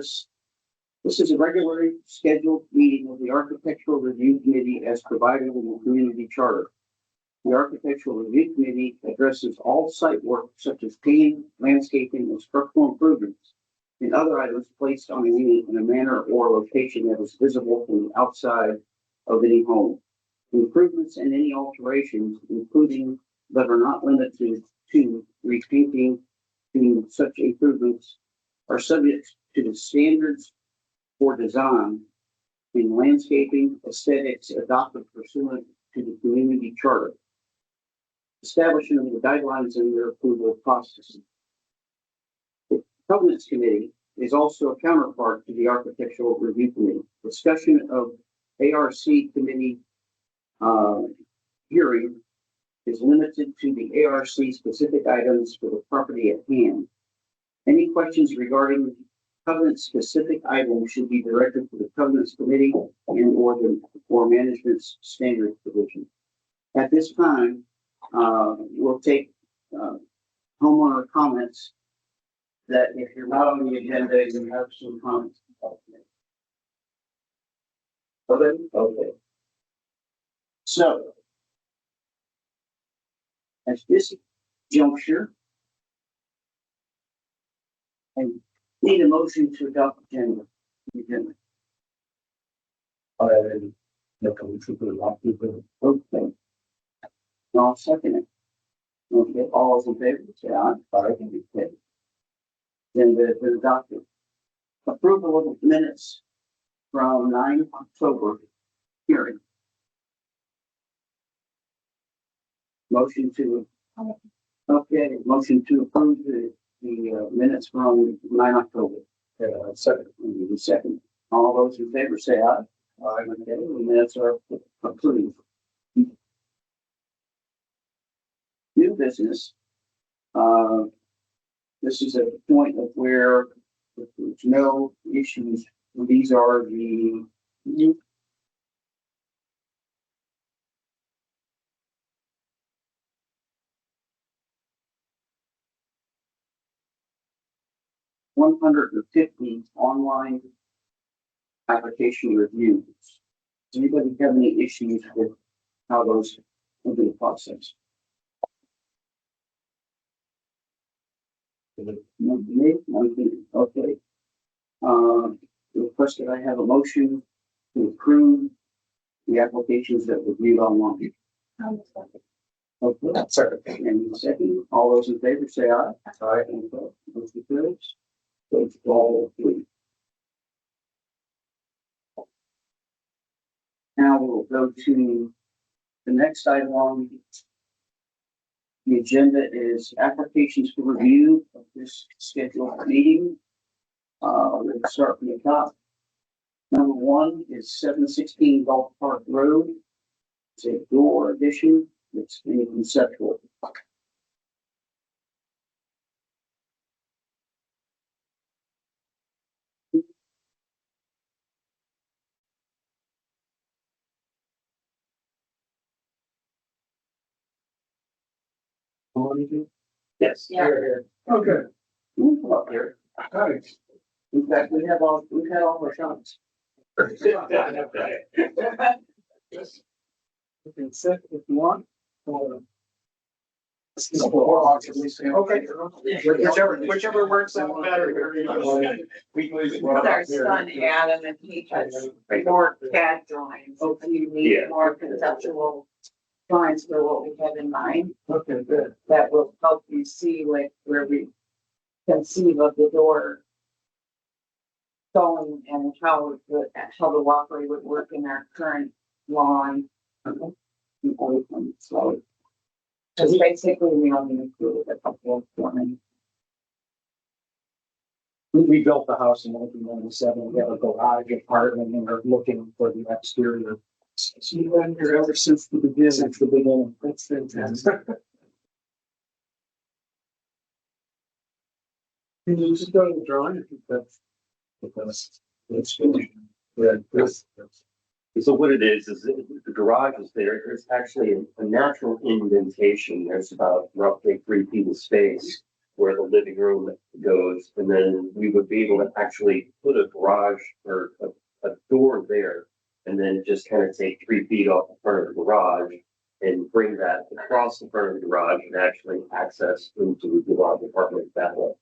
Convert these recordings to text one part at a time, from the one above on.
notice. This is a regularly scheduled meeting of the Architectural Review Committee as provided in the community charter. The Architectural Review Committee addresses all site work such as painting, landscaping, and structural improvements and other items placed on a unit in a manner or location that is visible from the outside of any home. Improvements and any alterations, including but are not limited to repainting to such improvements, are subject to the standards for design in landscaping aesthetics adopted pursuant to the community charter. Establishment of the guidelines in their approval process. The Covenants Committee is also a counterpart to the Architectural Review Committee. Discussion of ARC committee hearing is limited to the ARC specific items for the property at hand. Any questions regarding covenant specific items should be directed to the Covenants Committee and or Management's Standards Division. At this time, we'll take homeowner comments that if you're not on the agenda, you have some comments. Okay. So, at this juncture, I need a motion to adopt the agenda. Make a motion to adopt the agenda. Okay. I'll second it. Okay, all those in favor, say aye. Aye. Okay. Then the adopted. Approval of the minutes from 9 October hearing. Motion to, okay, motion to approve the minutes from 9 October. Second. All those in favor say aye. Aye. Okay, the minutes are approved. New business. This is a point of where there's no issues. These are the new 150 online application reviews. Does anybody have any issues with how those will be processed? Okay. Request that I have a motion to approve the applications that were viewed online. Okay, that's it. And second, all those in favor say aye. Aye. And motion carries. So it's all three. Now we'll go to the next item on the agenda is applications for review of this scheduled meeting. We'll start from the top. Number one is 716 Gulf Park Road. It's a door addition. It's in conceptual. Yes. Yeah. Here. Okay. Come up here. Hi. In fact, we've had all our shots. Yes. You can sit if you want. Okay. Whichever works out better. With our son Adam, and he has more CAD drawings, so you need more conceptual drawings for what we have in mind. Okay, good. That will help you see like where we conceive of the door going and how the walkway would work in our current lawn. So just basically we only included a couple of drawings. We built the house in 1997. We have a garage apartment and are looking for the exterior. So you've been here ever since the beginning. Since the beginning. That's fantastic. Can you just go to the drawing? I think that's finished. So what it is the garage is there. There's actually a natural indentation. There's about roughly 3 feet of space. where the living room goes, and then we would be able to actually put a garage or a door there, and then just kind of take 3 feet off the front of the garage and bring that across the front of the garage and actually access into the garage apartment that way.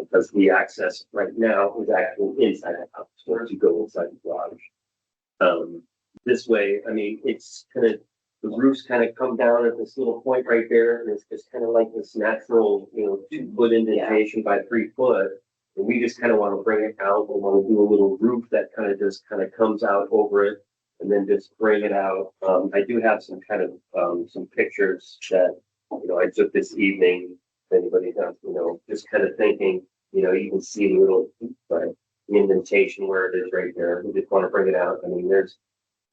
Because the access right now is actually inside the house, once you go inside the garage. This way, I mean, it's kind of, the roofs kind of come down at this little point right there, and it's just kind of like this natural, 2-foot indentation by 3 foot. And we just kind of want to bring it out, we want to do a little roof that kind of just kind of comes out over it, and then just bring it out. I do have some kind of, some pictures that, I took this evening. If anybody has, just kind of thinking, you can see the little, the indentation where it is right there. We just want to bring it out. I mean, there's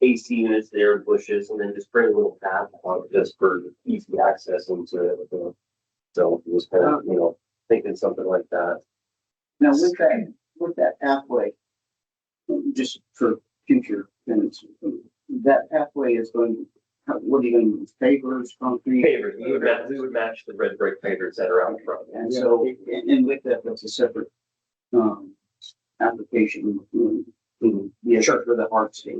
AC units there, bushes, and then just bring a little path out just for easy access into it. So it was kind of, thinking something like that. Now with that pathway, just for future minutes, that pathway is going, what are you going to use, pavers, concrete? Pavers, we would match the red brick pavers that are out front. And so, and with that, that's a separate, application. Yeah, sure, for the hard state.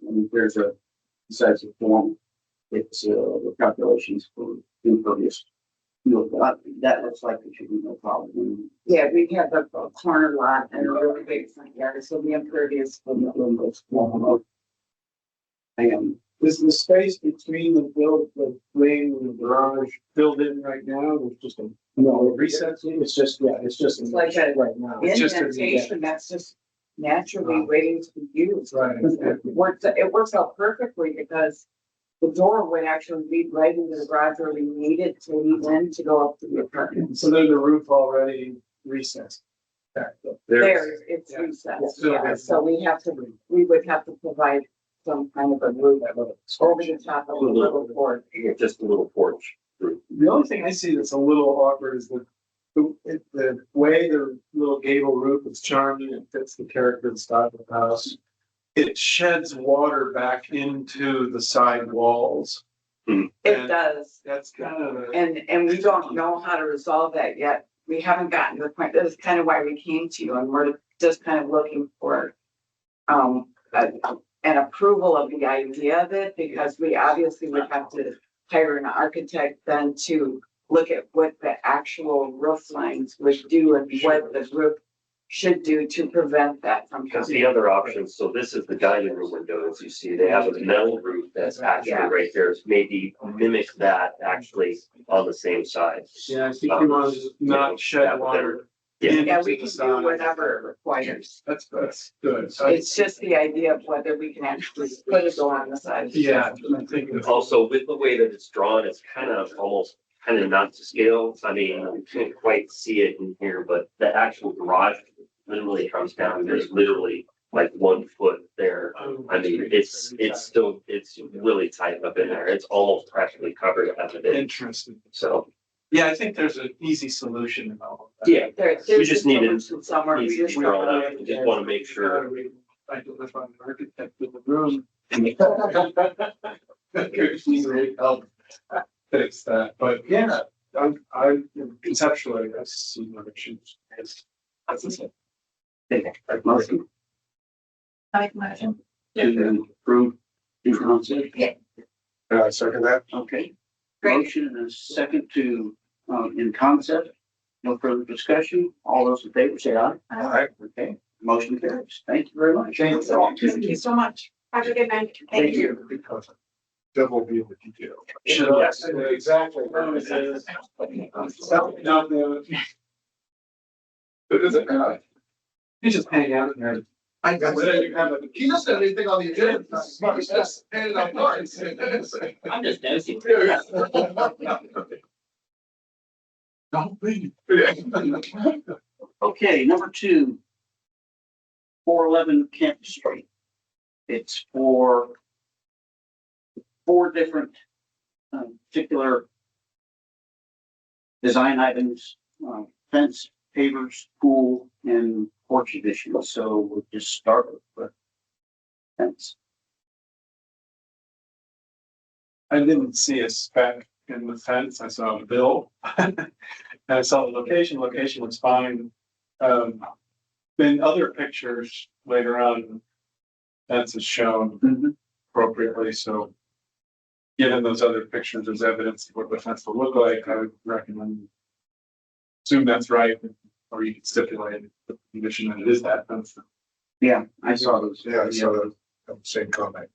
And there's a, besides the form, it's, the calculations for impervious. That looks like it should be no problem. Yeah, we have a corner lot and a really big front yard, so the impervious. Is the space between the wing and the garage filled in right now? There's just a recess. It's just, It's like a right now. It's just a- indentation that's just naturally waiting to be used. Right. It works out perfectly because the door would actually lead right into the garage where we need it to lead in to go up to the apartment. So there's a roof already recessed. back up. There, it's Yeah. recessed, So yeah, there's- so we would have to provide some kind of a roof over the top of the little porch. Just a little porch. The only thing I see that's a little awkward is the way the little gable roof is charming and fits the character and style of the house. It sheds water back into the side walls. It And does, That's kind of, and we don't know how to resolve that yet. We haven't gotten to the point, this is kind of why we came to you, and we're just kind of looking for an approval of the idea of it, because we obviously would have to hire an architect then to look at what the actual roof lines would do and what the roof should do to prevent that from Because happening. the other option, so this is the dining room window, as you see, they have a metal roof that's actually Yeah. right there. It's maybe mimic that actually on the same side. yeah, I think you want to not shed water. Yeah. Yeah, into we the can side. do whatever it requires. That's good. It's just the idea of whether we can actually put a door on the side. Yeah, I'm thinking. Also, with the way that it's drawn, it's kind of not to scale. I mean, you can't quite see it in here, but the actual garage literally comes down. There's literally like 1 foot there. I mean, it's really tight up in there. It's almost practically covered as it is. Interesting. So, Yeah, I think there's an easy solution in all of that. yeah, There's just a need it- solution somewhere. We needs to just be drawn up. We just want to make sure. I don't know if I'm an architect in the room. Help fix that, but yeah, I conceptually, I see what it should. Motion Make motion. to approve in concept. Second that. Okay. Great. Motion and a second to, in concept. No further discussion. All those in favor say aye. Aye. Okay, motion carries. Thank you very much. Thank Thank you so much. Have a good night. Thank you. Double view the detail. Yes, exactly. No, is it not? You just hang out there. I got it. He doesn't have anything on the agenda. He's just handing out cards. I'm just nosy. Don't be. Okay, number 2. 411 Campus Street. It's for 4 different particular design items, fence, pavers, pool, and porch additions. So we'll just start with fence. I didn't see a spec in the fence. I saw a bill. And I saw the location looks fine. In other pictures later on, fence is shown Mhm. appropriately, so. Given those other pictures as evidence of what the fence will look like, I would recommend. Assume that's right, or you can stipulate the condition that it is that fence. Yeah, I saw those. Yeah, I saw that, same comment.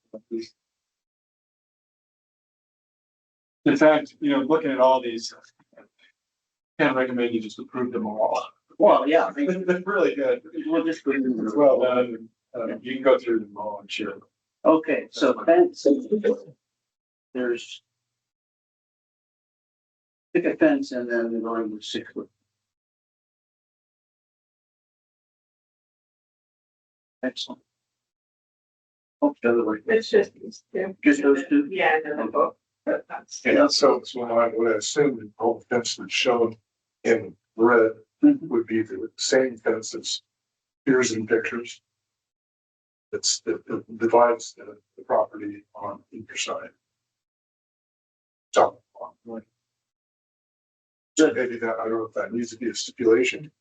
In fact, looking at all these. Can't recommend you just approve them all. Well, yeah, They're really good. we'll just go through It's them. well done. You can go through them all, I'm sure. Okay, so fence. There's. Pick a fence and then we're going with 6 foot. Excellent. Oh, the other way. It's just these two. Just those two? Yeah, and then the book. That's. Yeah, so I would assume the whole fence that's shown in red Mhm. would be the same fence that's appears in pictures. It divides the property on either side. So maybe that, I don't know if that needs to be a stipulation,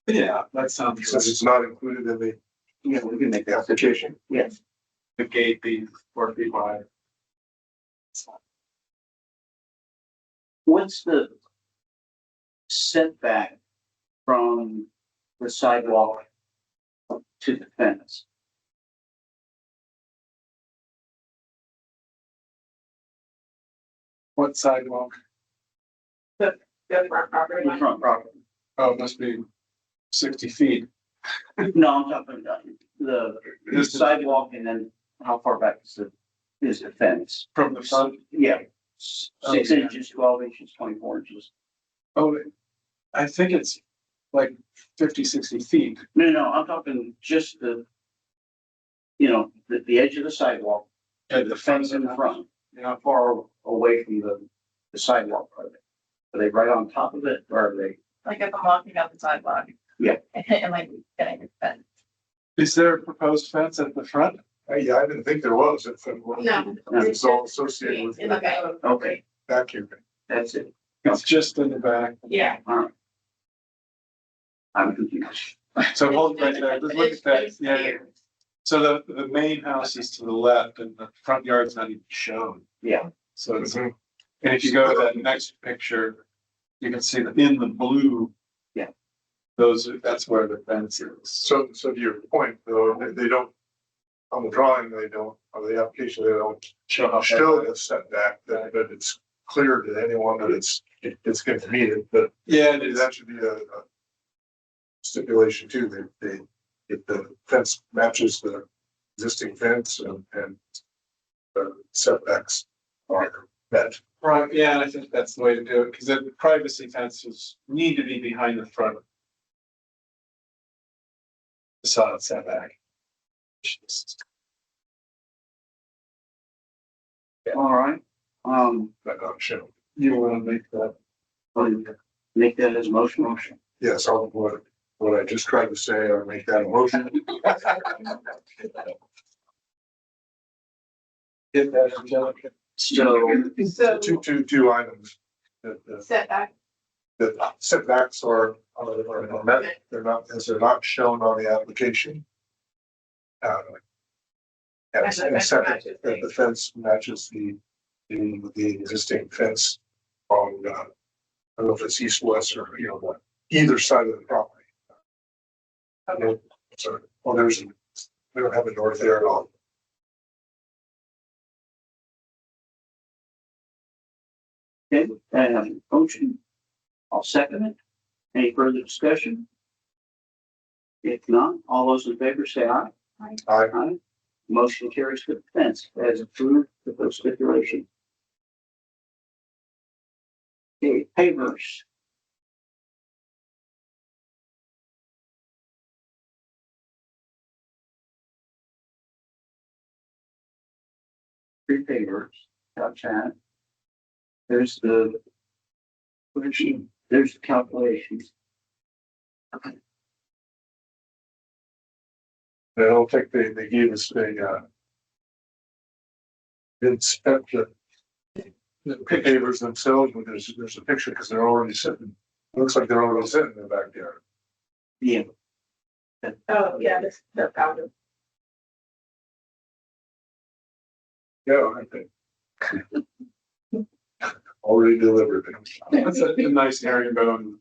Yeah, that sounds since good. it's not included in the Yeah, we can make that. application. Yes. The gate being 4 feet wide. What's the setback from the sidewalk to the fence? What sidewalk? The front property The line. front property? Oh, it must be 60 feet. No, I'm talking about the This is- sidewalk and then how far back is the fence? From the front. Yeah, Oh, 6 yeah. inches, 12 inches, 24 inches. Oh, I think it's like 50, 60 feet. No, I'm talking just the, the edge of the sidewalk, At the fence in the front, how far away from the sidewalk are they? Are they right on top of it or are they? Like if I'm walking down the sidewalk. Yeah. And like getting a fence. Is there a proposed fence at the front? Yeah, I didn't think there was. No. It's all associated with In the back. Okay, vacuum. that's it. It's just in the back. Yeah. All right. I'm confused. So hold right there. Let's look at that. Yeah. So the main house is to the left and the front yard's not even shown. Yeah. So it's, Mhm. and if you go to that next picture, you can see that in the blue. Yeah. That's where the fence is. So to your point, though, they don't, on the drawing, they don't, on the application, they don't Show how show the setback, that it's clear to anyone that it's going to meet it, but Yeah, it is. that should be a stipulation too, that if the fence matches the existing fence and the setbacks are met. Right, yeah, and I think that's the way to do it, because the privacy fences need to be behind the front. Facade setback. All right, But not shown. You wanna make that? make that as a motion. Yes, I'll, what I just tried to say, I'll make that a motion. Get that, Angelica? So, Two items. The Setback. setbacks are met, they're not shown on the application. And second, that the fence matches the existing fence on, I don't know if it's east-west or, either side of the property. Okay. Sorry, well, we don't have a north there at all. okay, motion. I'll second it. Any further discussion? If not, all those in favor say aye. Aye. Motion carries to the fence as approved with those stipulations. Okay, pavers. Three pavers, got that. There's the. There's the calculations. I don't think they gave us a, inspect the pavers themselves, but there's a picture because they're already sitting Looks like they're already sitting in the backyard. Yeah. Oh, yeah, this, the powder. Yeah, I think. Already delivered. That's a nice herringbone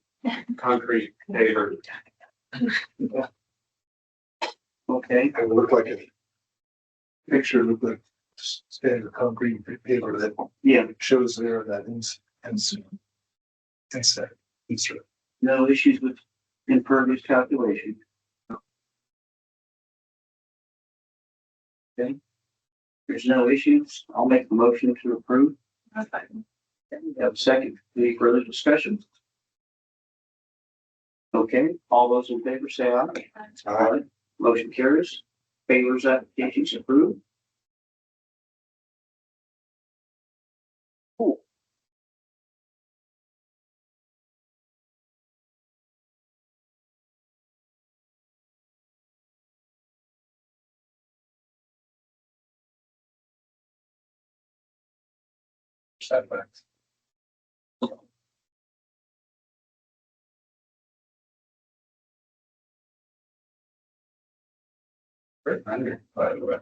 concrete paver. Okay, It looked like a picture of the standard concrete paper that yeah, shows there that insect. no issues with impervious calculation. Okay. There's no issues. I'll make the motion to approve. That's fine. We have a second. Any further discussion? Okay, all those in favor say aye. Aye. Motion carries. Favors applications approved. Cool. Setbacks. Right, under, by the way.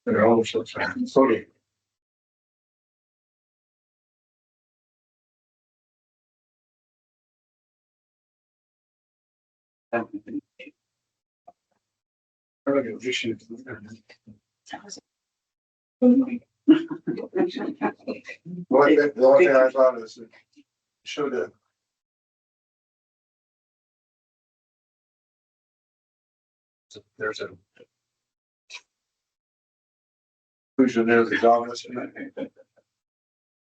They're all so sorry. Well, I think the only thing I thought is it showed a. There's a. Inclusion there, the job estimate.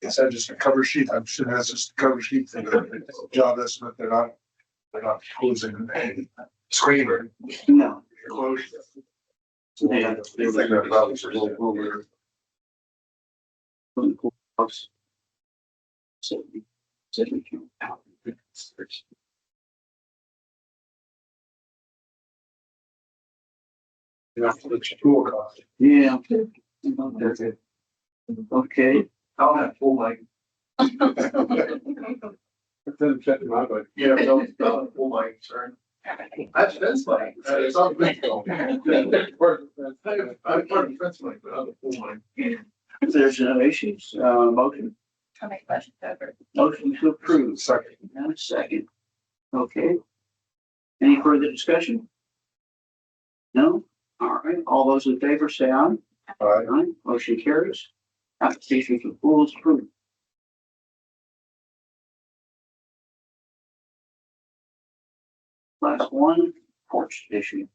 Is that just a cover sheet? I'm sure that's just a cover sheet thing, job estimate, they're not closing a screener. No. Close. Yeah, They think they're probably a little over. From the courthouse. So, said we can out. You have to look at your cost. Yeah. Okay, I'll have full mic. It doesn't fit in my budget. Yeah, no, full mic, sorry. That's fence mic. It's on the video. I'm part of the fence mic, but I'm the full mic. if there's no issues, motion, I'll make a motion to approve. motion to approve. Second. And a second. Okay. Any further discussion? No? All right, all those in favor say aye. Aye. Aye, motion carries. Application for pool is approved. Class 1 porch issue.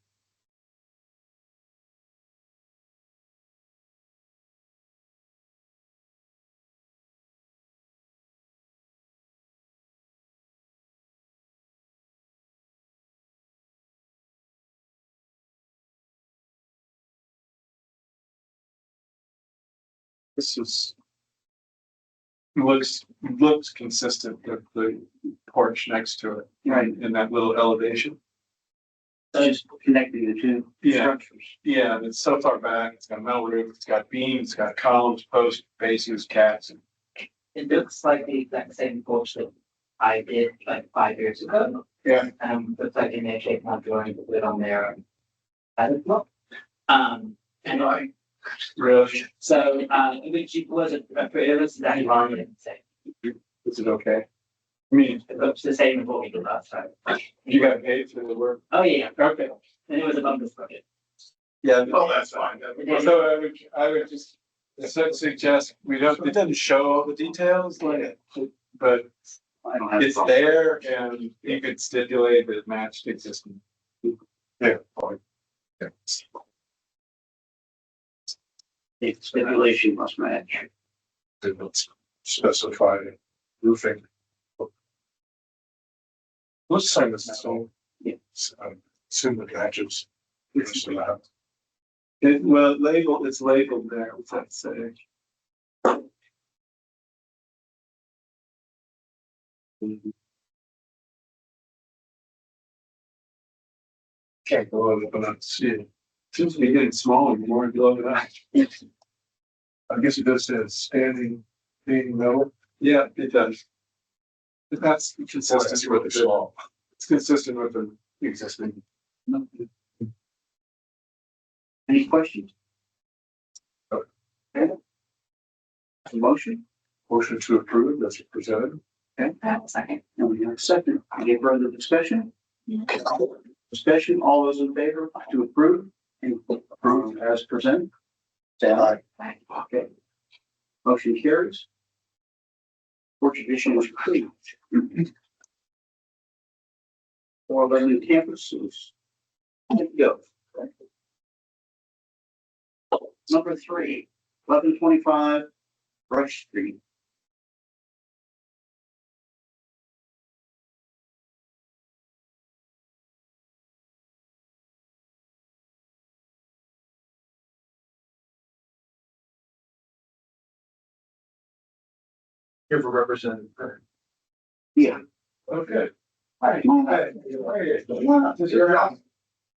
This is. Looks consistent with the porch next to it. Right. In that little elevation. Just connecting the two Yeah. structures. Yeah, and it's so far back, it's got a metal roof, it's got beams, it's got columns, posts, bases, cats. It looks like the exact same porch that I did like 5 years ago. Yeah. Looks like in their shape, not drawing to put it on there. I don't know. And I, Really? so, which it was it was exactly what I didn't say. Is it okay? I mean, It looks the same as what we did last time. you got paid for the work. Oh, yeah, Okay. and it was a bonus project. Yeah. Oh, that's fine. So I would just suggest, it doesn't show all the details, like, but I don't have. a it's problem. there and you could stipulate that it matched existing. Yeah. Fine. Yeah. The stipulation must match. Didn't specify roofing. Let's sign this so. Yeah. Assume it matches. It's allowed. It's labeled there, what's that say? Can't go over, but not see it. Seems to be getting smaller the more you look at it. I guess it does say standing, being metal. Yeah, it does. That's consistent with the, it's consistent with the existing. Any questions? Okay. Motion, Motion to approve as presented. Second. and we have a second. Any further discussion? Discussion, all those in favor to approve and approve as presented? Say aye. Aye. Okay. Motion carries. Court tradition is complete. 411 campuses. Good to go. Number 3, 1125 Rush Street. Here for Representative Kern. Yeah. Okay. Hi.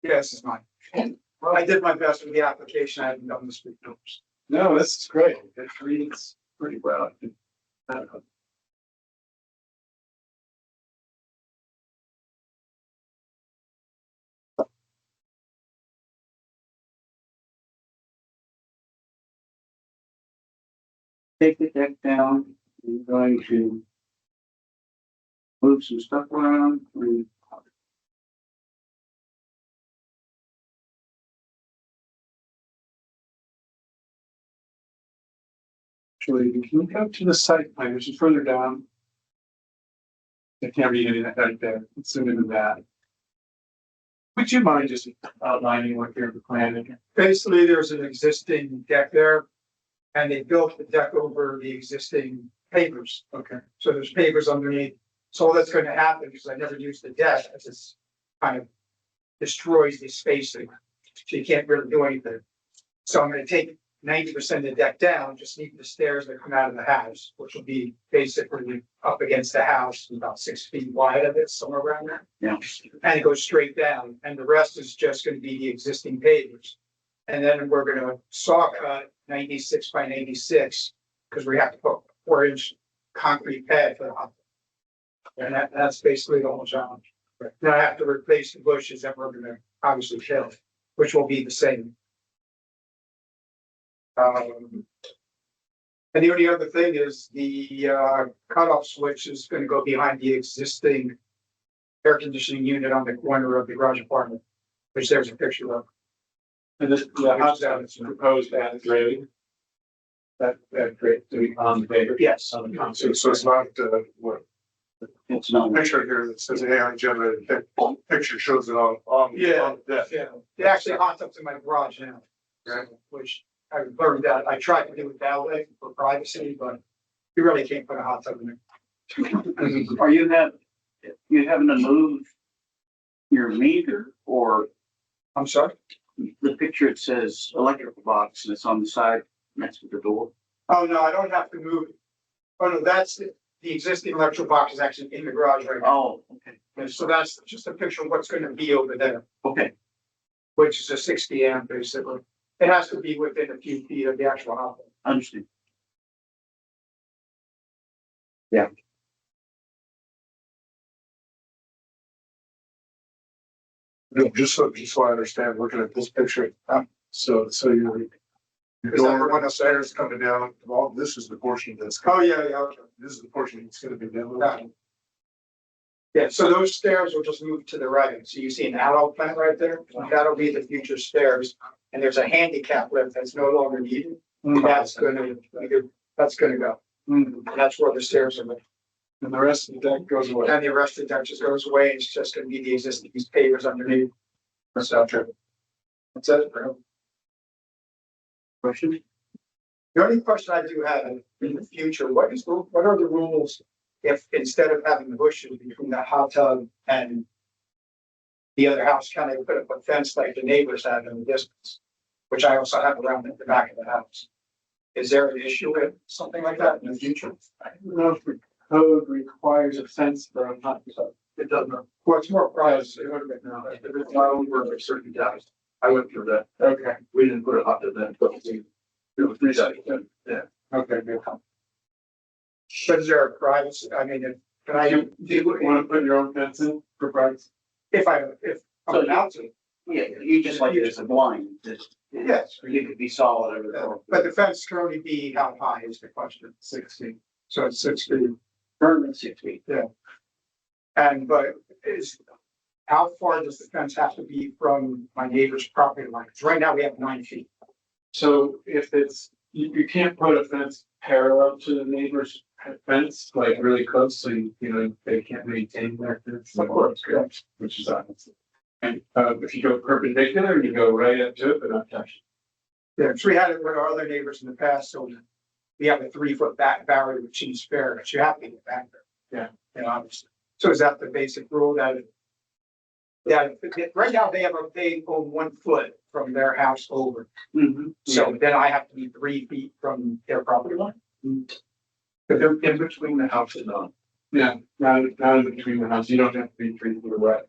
Yes, it's mine. I did my best with the application. I haven't done the speak notes. No, this is great. It reads pretty well. Take the deck down. I'm going to move some stuff around. Actually, we can go to the site plan, which is further down. I can't read any of that right there. Let's zoom into that. Would you mind just outlining what you're planning? Basically, there's an existing deck there. And they built the deck over the existing pavers. Okay. So there's pavers underneath. So all that's gonna happen, because I never used the deck, as it's kind of destroys the spacing. So you can't really do anything. So I'm gonna take 90% of the deck down, just leave the stairs that come out of the house, which will be basically up against the house, about 6 feet wide of it, somewhere around there. Yeah. And it goes straight down, and the rest is just gonna be the existing pavers. And then we're gonna saw cut 96 by 96, because we have to put 4-inch concrete pad for the hot. And that's basically the whole challenge. Now I have to replace the bushes that we're gonna obviously kill, which will be the same. And the only other thing is the cutoff switch is gonna go behind the existing air conditioning unit on the corner of the garage apartment, which there's a picture of. And this, the house that is proposed at grade. That grade, do we on the paper? Yes. On the So, concrete. so it's not, what, It's not. picture here that says AI generated picture shows it on Yeah. the deck. Yeah, it actually hot tubs in my garage now. Right. Which I learned that, I tried to do it that way for privacy, but you really can't put a hot tub in there. Are you having to move your meter, or I'm sorry? the picture, it says electrical box and it's on the side next to the door? Oh, no, I don't have to move it. Oh, no, that's the existing electrical box is actually in the garage right now. Oh, okay. And so that's just a picture of what's gonna be over there, Okay. which is a 60 amp basically. It has to be within a few feet of the actual hot tub. Understood. Just so I understand, looking at this picture, so you're. Your Is that the door, one the upstairs? stairs coming down, all, this is the portion that's. Oh, yeah, okay. This is the portion that's gonna be done. Got it. Yeah, so those stairs will just move to the right. So you see an aloe plant right there? That'll be the future stairs. And there's a handicap lift that's no longer needed. That's gonna go. And that's where the stairs are. Going. And the rest of the deck goes away. And the rest of the deck just goes away. It's just gonna be the existing pavers underneath. So that's it, bro. Question? The only question I do have in the future, what are the rules if instead of having the bushes between the hot tub and the other house, can I put up a fence like the neighbors have in the distance, which I also have around the back of the house? Is there an issue with something like that in the future? I don't know if the code requires a fence for a hot tub. It doesn't. Well, it's more privacy. No, if it's not over a certain depth. I went through that. Okay. We didn't put a hot tub in, but it was 3 seconds. Yeah. Okay, good. But is there a privacy? I mean, if Can I Do you want to put your own fence in for price? if I'm So allowed to, Yeah, you just like it as a blind, just, yes. you could be solid over there. But the fence can only be how high is the question? 6 feet. So it's 6 feet. Burn 6 feet. And but is, how far does the fence have to be from my neighbor's property line? 'Cause right now we have 9 feet. So if it's, you can't put a fence parallel to the neighbor's fence, like really close, so you know, they can't maintain their fence. Of course, yeah. Which is honest. And, if you go perpendicular, you go right up to it, but not touch Yeah, so we had it with our other neighbors in the past, so we have a 3-foot back barrier, which seems fair, but you have to get back there. Yeah. You know, obviously. So is that the basic rule that? Right now they own 1 foot from their house over. Mhm. So then I have to be 3 feet from their property line. But they're in between the house and on. Yeah, not in between the house, you don't have to be 3 feet away.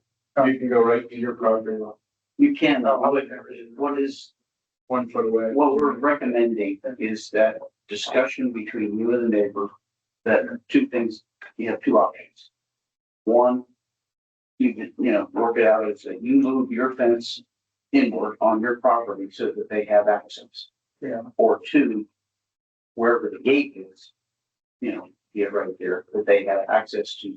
You can go right to your property line, You can, Oh, I would never do that. one foot away. what we're recommending is that discussion between you and the neighbor, that two things, you have 2 options. One, you could, work it out as that you move your fence inward on your property so that they have access. Yeah. Or 2, wherever the gate is, get right there, that they have access to,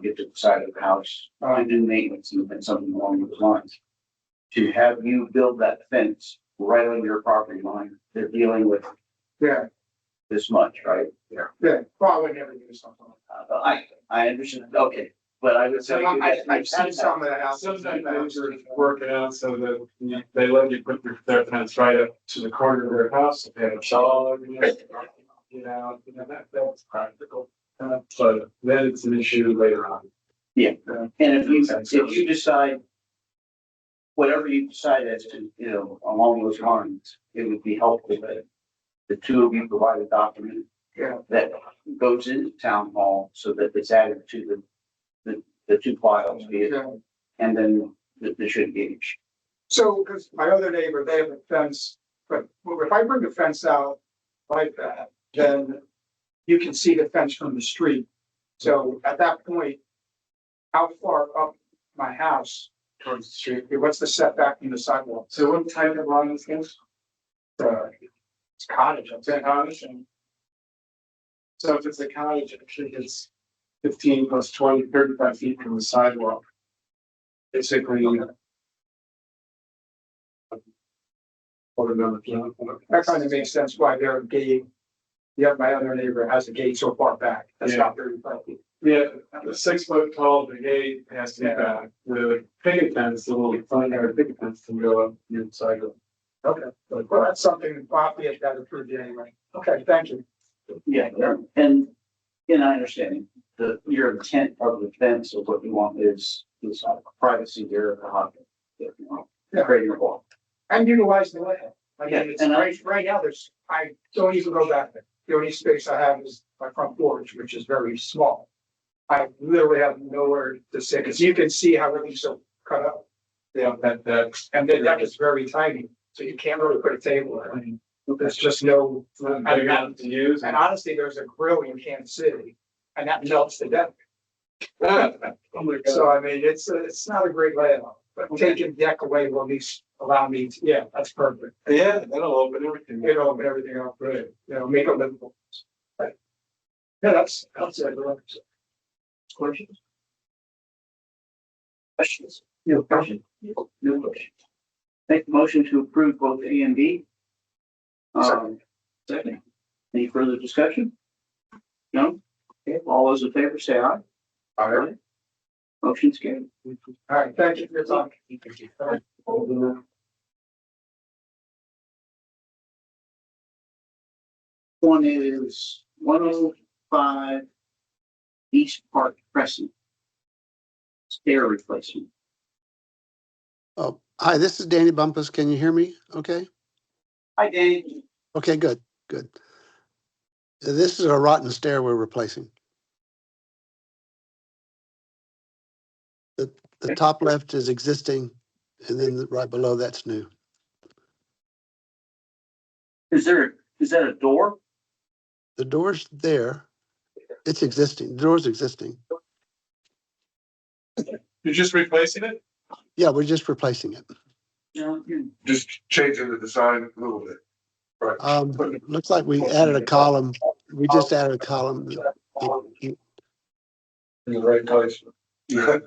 get to the side of the house, and do maintenance and something along those lines. To have you build that fence right on your property line, they're dealing with Yeah, this much, right? yeah. Well, I would never do something like I understand, okay, but I would that. say. So I've seen some of the houses. Sometimes neighbors work it out so that they let you put their fence right up to the corner of their house, if they have a dog, that's practical. But then it's an issue later on. Yeah, and if you decide, whatever you decide as to, along those lines, it would be helpful that the 2 of you provide a document Yeah. that goes into town hall so that it's added to the 2 files, be it, Yeah. and then the should be. So, because my other neighbor, they have a fence, but if I bring the fence out like that, then you can see the fence from the street. So at that point, how far up my house Towards the street. what's the setback from the sidewalk? So what type of lawn is this? It's cottage, I'm It's a saying. cottage. So if it's a cottage, actually it's 15 plus 20, 35 feet from the sidewalk. Basically. That kind of makes sense why they're gate. Yeah, my other neighbor has a gate so far back. That's Yeah. not 35 feet. Yeah, the 6 foot tall, the gate has to be back. The picket fence, the little front yard picket fence can go up the inside of. Okay, well, that's something Lafayette got approved anyway. Okay, thank you. Yeah, and I understand your intent of the fence of what you want is privacy there at the hot. Creating a wall. And utilize the land. I Yeah, mean, it's and right now, I don't even go back there. The only space I have is my front porch, which is very small. I literally have nowhere to sit, because you can see how everything's so cut up. Yeah, that. And the deck is very tiny, so you can't really put a table there. I mean, there's just no, Big enough to use. and honestly, there's a grill you can't see, and that melts the deck. Oh my God. So I mean, it's not a great layout, but taking deck away will at least allow me to, yeah, that's perfect. Yeah, that'll open everything. You know, open everything up, right, make it livable. Right. Yeah, that's it. Questions? Questions? No question? No question. Make the motion to approve both A and B. Second. Any further discussion? No? Okay, all those in favor say aye. Aye. Motion's carried. All right, thank you for your time. One is 105 East Park Crescent. Stair replacement. Oh, hi, this is Danny Bumpus. Can you hear me? Okay. Hi, Danny. Okay, good, good. This is a rotten stair we're replacing. The top left is existing, and then right below that's new. Is that a door? The door's there. It's existing. The door's existing. You're just replacing it? Yeah, we're just replacing it. Just changing the design a little bit. Right. Looks like we added a column. We just added a column. In the right place. Yeah.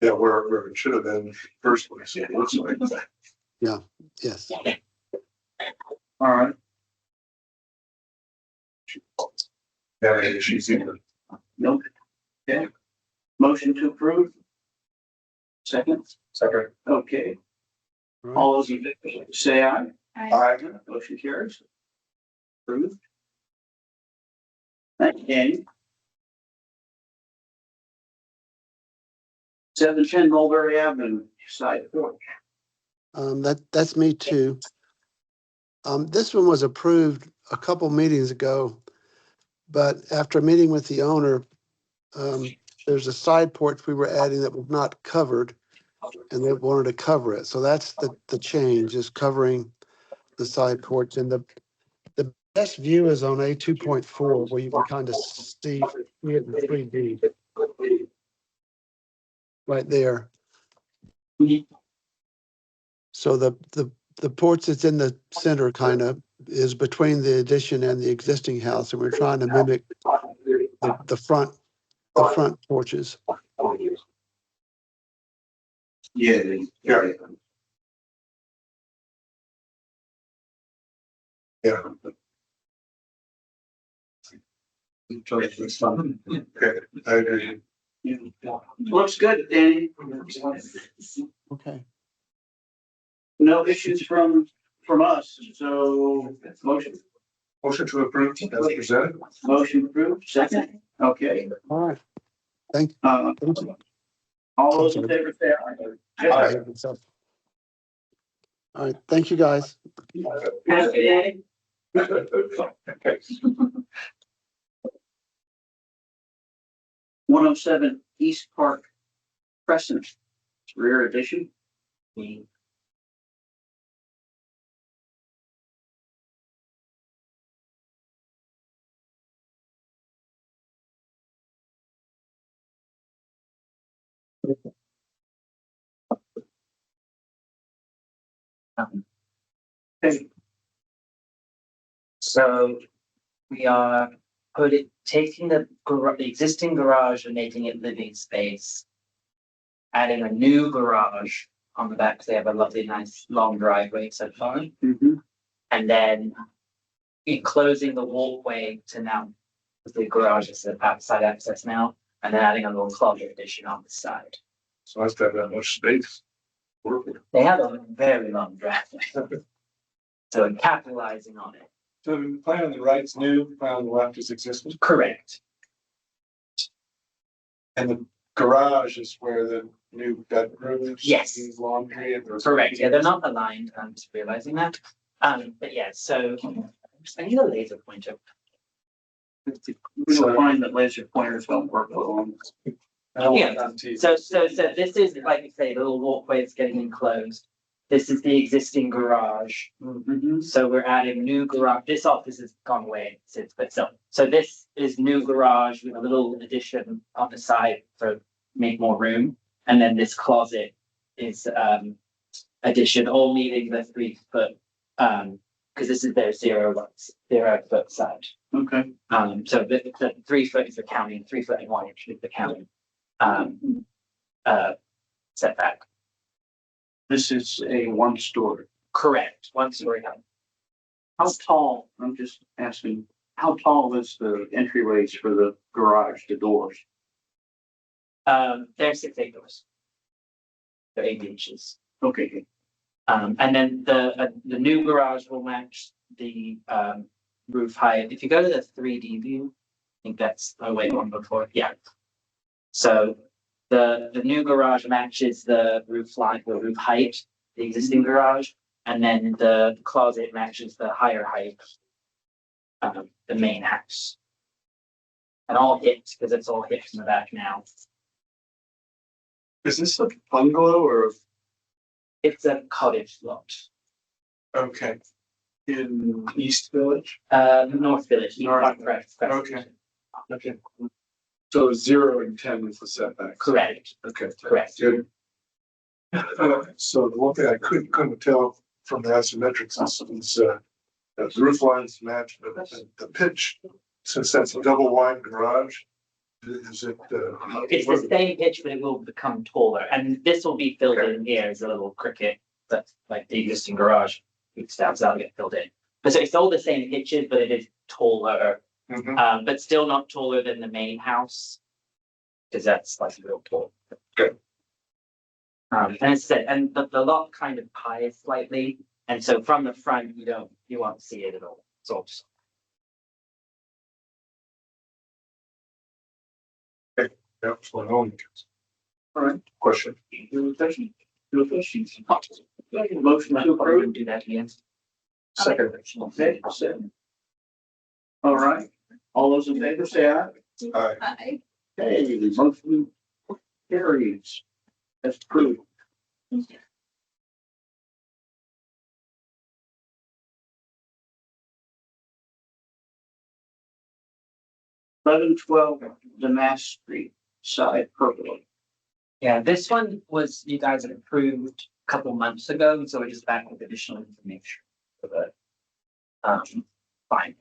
Yeah, where it should have been first place. It looks like. Yes. All right. Yeah, she's either. Nope. Okay. Motion to approve. Second. Second. Okay. All right. All those in favor say aye. Aye. Motion carries. Approved. Thank you, Danny. 710 Mulberry Avenue, side porch. That's me too. This one was approved a couple meetings ago, but after meeting with the owner, there's a side porch we were adding that was not covered, and they wanted to cover it. So that's the change, is covering the side porch. And the best view is on A 2.4, where you can kind of see it in 3D. Right there. So the porch that's in the center kind of is between the addition and the existing house, and we're trying to mimic the front porches. Yeah. Yeah. Yeah. Okay, I agree. Looks good, Danny. Okay. No issues from us, so motion Motion to approve as presented. motion approved, second. Okay. All right. Thank Uh, you. all those in favor say aye. All right. Thank you, guys. Danny? Okay. 107 East Park Crescent, rear addition. Okay. So we are taking the existing garage and making it living space. Adding a new garage on the back, 'cause they have a lovely, nice, long driveway so far. Mhm. And then enclosing the walkway to now, because the garage is the outside access now, and then adding a little closet addition on the side. So I have to have that much space. They have a very long driveway. So capitalizing on it. So the plan on the right is new, the plan on the left is existing, Correct. and the garage is where the new bedrooms. Yes. and Laundry and. there's- Correct. Yeah, they're not aligned. I'm just realizing that. But yeah, so I need a laser pointer. We will find that laser pointers don't work well. Yeah. So this is, like you say, the little walkway is getting enclosed. This is the existing garage. Mhm. So we're adding new garage. This office has gone away since, but so this is new garage with a little addition on the side for make more room. And then this closet is addition, all meeting the 3 foot, because this is their 0 foot side. Okay. So the 3 foot is the county, 3 foot and 1 inch is the county setback. This is a one story. Correct, 1 story house. How tall, I'm just asking, how tall is the entryways for the garage, the doors? They're 6 doors. They're 8 inches. Okay. And then the new garage will match the roof height. If you go to the 3D view, I think that's, oh wait, one before, yeah. So the new garage matches the roof line, the roof height, the existing garage, and then the closet matches the higher height. The main house. And all hit, because it's all hit in the back now. Is this a bungalow or, It's a cottage lot. okay, in East Village? North Village. North. Correct. Okay. Okay. So 0 and 10 is the setback. Correct, Okay. correct. Good. So the one thing I couldn't tell from the isometrics is, the roof lines match, but the pitch, since that's a double wide garage, is it, It's the same pitch, but it will become taller, and this will be filled in here as a little cricket, that's like the existing garage. It stands out, get filled in. But so it's all the same pitches, but it is taller, Mhm. but still not taller than the main house. Cause that's like real tall. Good. And as I said, and the lot kind of pies slightly, and so from the front, you won't see it at all. It's all just. yeah, that's my only All right. question. Any questions? No questions? Motion to approve. Do that again. Second. Okay, second. All right, all those in favor say aye. Aye. Hi. Hey, the motion carries. That's approved. 1112 Damask Street, side purple. Yeah, this one was, you guys had approved a couple months ago, so we're just back with additional information for the. Fine.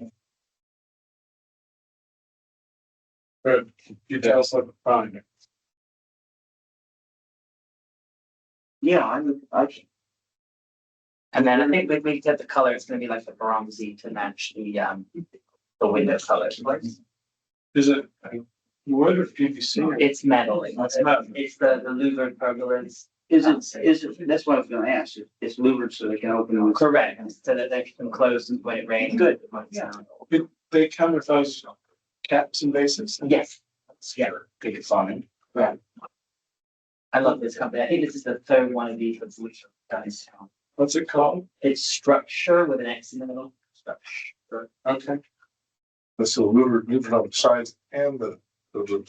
Good. You tell us what to find. Yeah, I, And then I think we get the color, it's gonna be like the bronzy to match the window color. Is it wood or PVC? It's metal. It's metal. It's the louvered pergolas. is it, that's what I was gonna ask, it's louvered so they can open them. Correct, so that they can close when it rains. Good. Yeah. They come with those caps and bases? Yes. Yeah. Good fine. Right. I love this company. I think this is the third one of these that's guys. What's it called? It's Structure with an X in the middle. Structure. Okay. That's the louvered on the sides and the roof.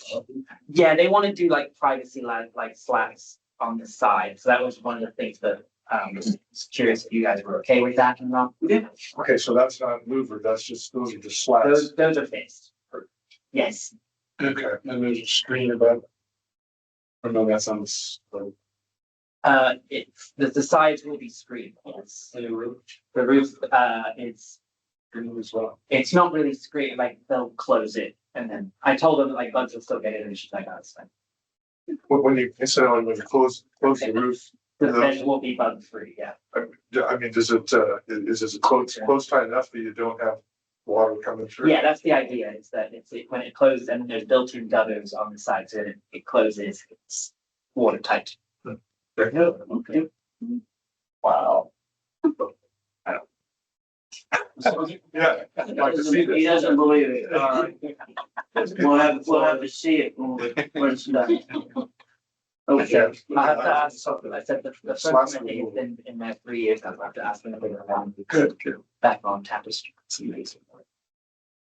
Yeah, they want to do like privacy like slats on the side. So that was one of the things that was curious if you guys were okay with that or not. Yeah. Okay, so that's not louvered, those are just slats. Those are fixed. Yes. Okay. And there's a screen above. Oh, no, that's on this. The sides will be screened. Yes. The roof. The roof is Green as well. it's not really screened, like they'll close it. And then I told them like bugs will still get it and she's like, oh, it's fine. When you, incidentally, when you close the roof, The veg will be bug free, yeah. I mean, does it, is it close tight enough that you don't have water coming through? Yeah, that's the idea, is that when it closes and there's built-in gutters on the side, so it closes, it's watertight. Okay. Wow. Yeah, I'd like to see He this. doesn't believe it. All right. We'll have to see it when it's done. Okay. I have to ask, I said the first one I think it's been in there 3 years, I'll have to ask them if they're around. Good. Back on tapestry. It's amazing.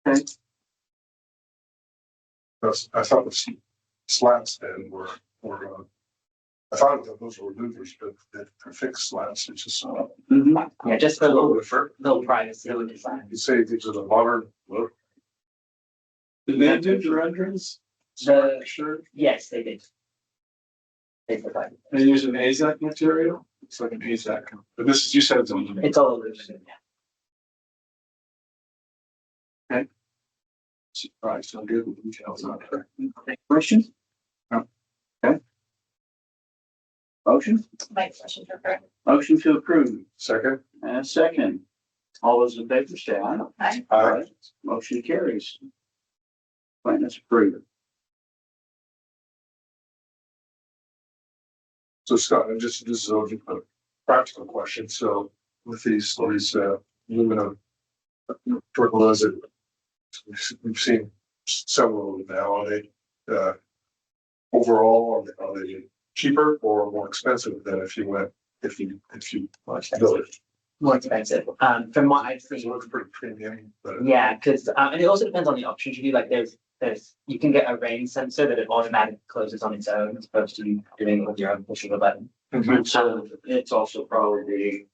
I thought the slats then were, I thought that those were louvers, but they're fixed slats, it's just. Mhm. Yeah, just for a little, Prefer, little privacy with design. you say these are the modern look. Did they do the renderings? The- Sure. Yes, they did. They provided. They use an AZAC material? It's like an AZAC, but this is, you said it's on. It's all illuminated. Surprised, so good with details on it. Any questions? No. Okay. Motion? My question for her. Motion to approve. Second, And a second. All those in favor say aye. Hi. Aye. Motion carries. Plan is approved. so Scott, this is a practical question, so with these aluminum pergolas that we've seen several of them now, are they, overall, are they cheaper or more expensive than if you built it? More expensive. From what I've It seen, looks pretty premium, but. yeah, because and it also depends on the options you do. Like there's you can get a rain sensor that it automatically closes on its own as opposed to you doing it with your own pushing a button. Mhm. So it's also probably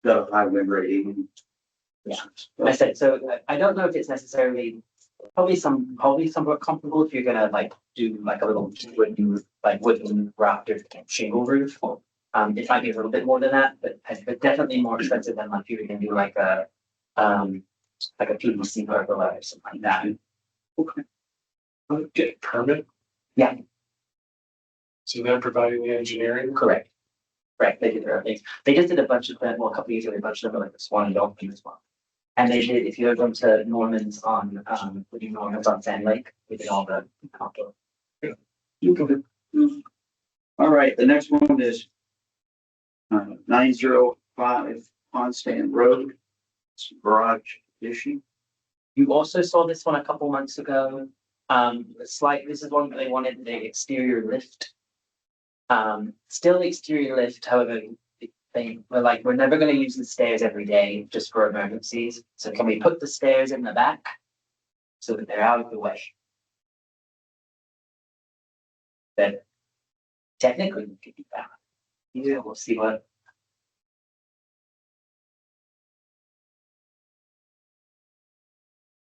the high wind rating. Yeah. I said, so I don't know if it's necessarily Probably somewhat comfortable if you're gonna like do like a little wooden rafter shingle roof. It might be a little bit more than that, but definitely more expensive than like if you're gonna do like a PVC pergola or something like that. Get permit. Yeah. So they're providing the engineering. Correct. Correct, they did their own things. They just did a bunch of them, well, a couple of years ago, a bunch of them, like the Swan and Dolphin as well. And they did, if you ever come to Norman's on, Norman's on Sand Lake, we did all the outdoor. All right, the next one is 905 Pond Stand Road. It's a garage addition. You also saw this one a couple months ago. This is one that they wanted the exterior lift. Still exterior lift, however, they were like, we're never gonna use the stairs every day just for emergencies. So can we put the stairs in the back? So that they're out of the way. Then technically we could do that. Yeah, we'll see what.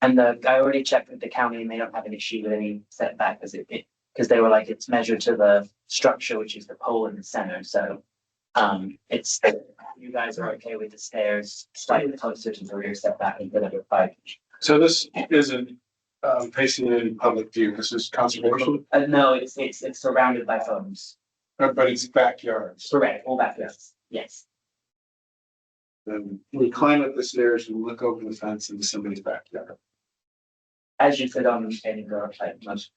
And I already checked with the county and they don't have an issue with any setback because they were like, it's measured to the structure, which is the pole in the center, so. You guys are okay with the stairs slightly closer to the rear setback instead of a 5 inch. So this isn't facing any public view. This is conservation, No, it's surrounded by homes. but it's backyards. Correct, all backyards, yes. Then we climb up the stairs and look over the fence into somebody's backyard. As you could on any garage, like most,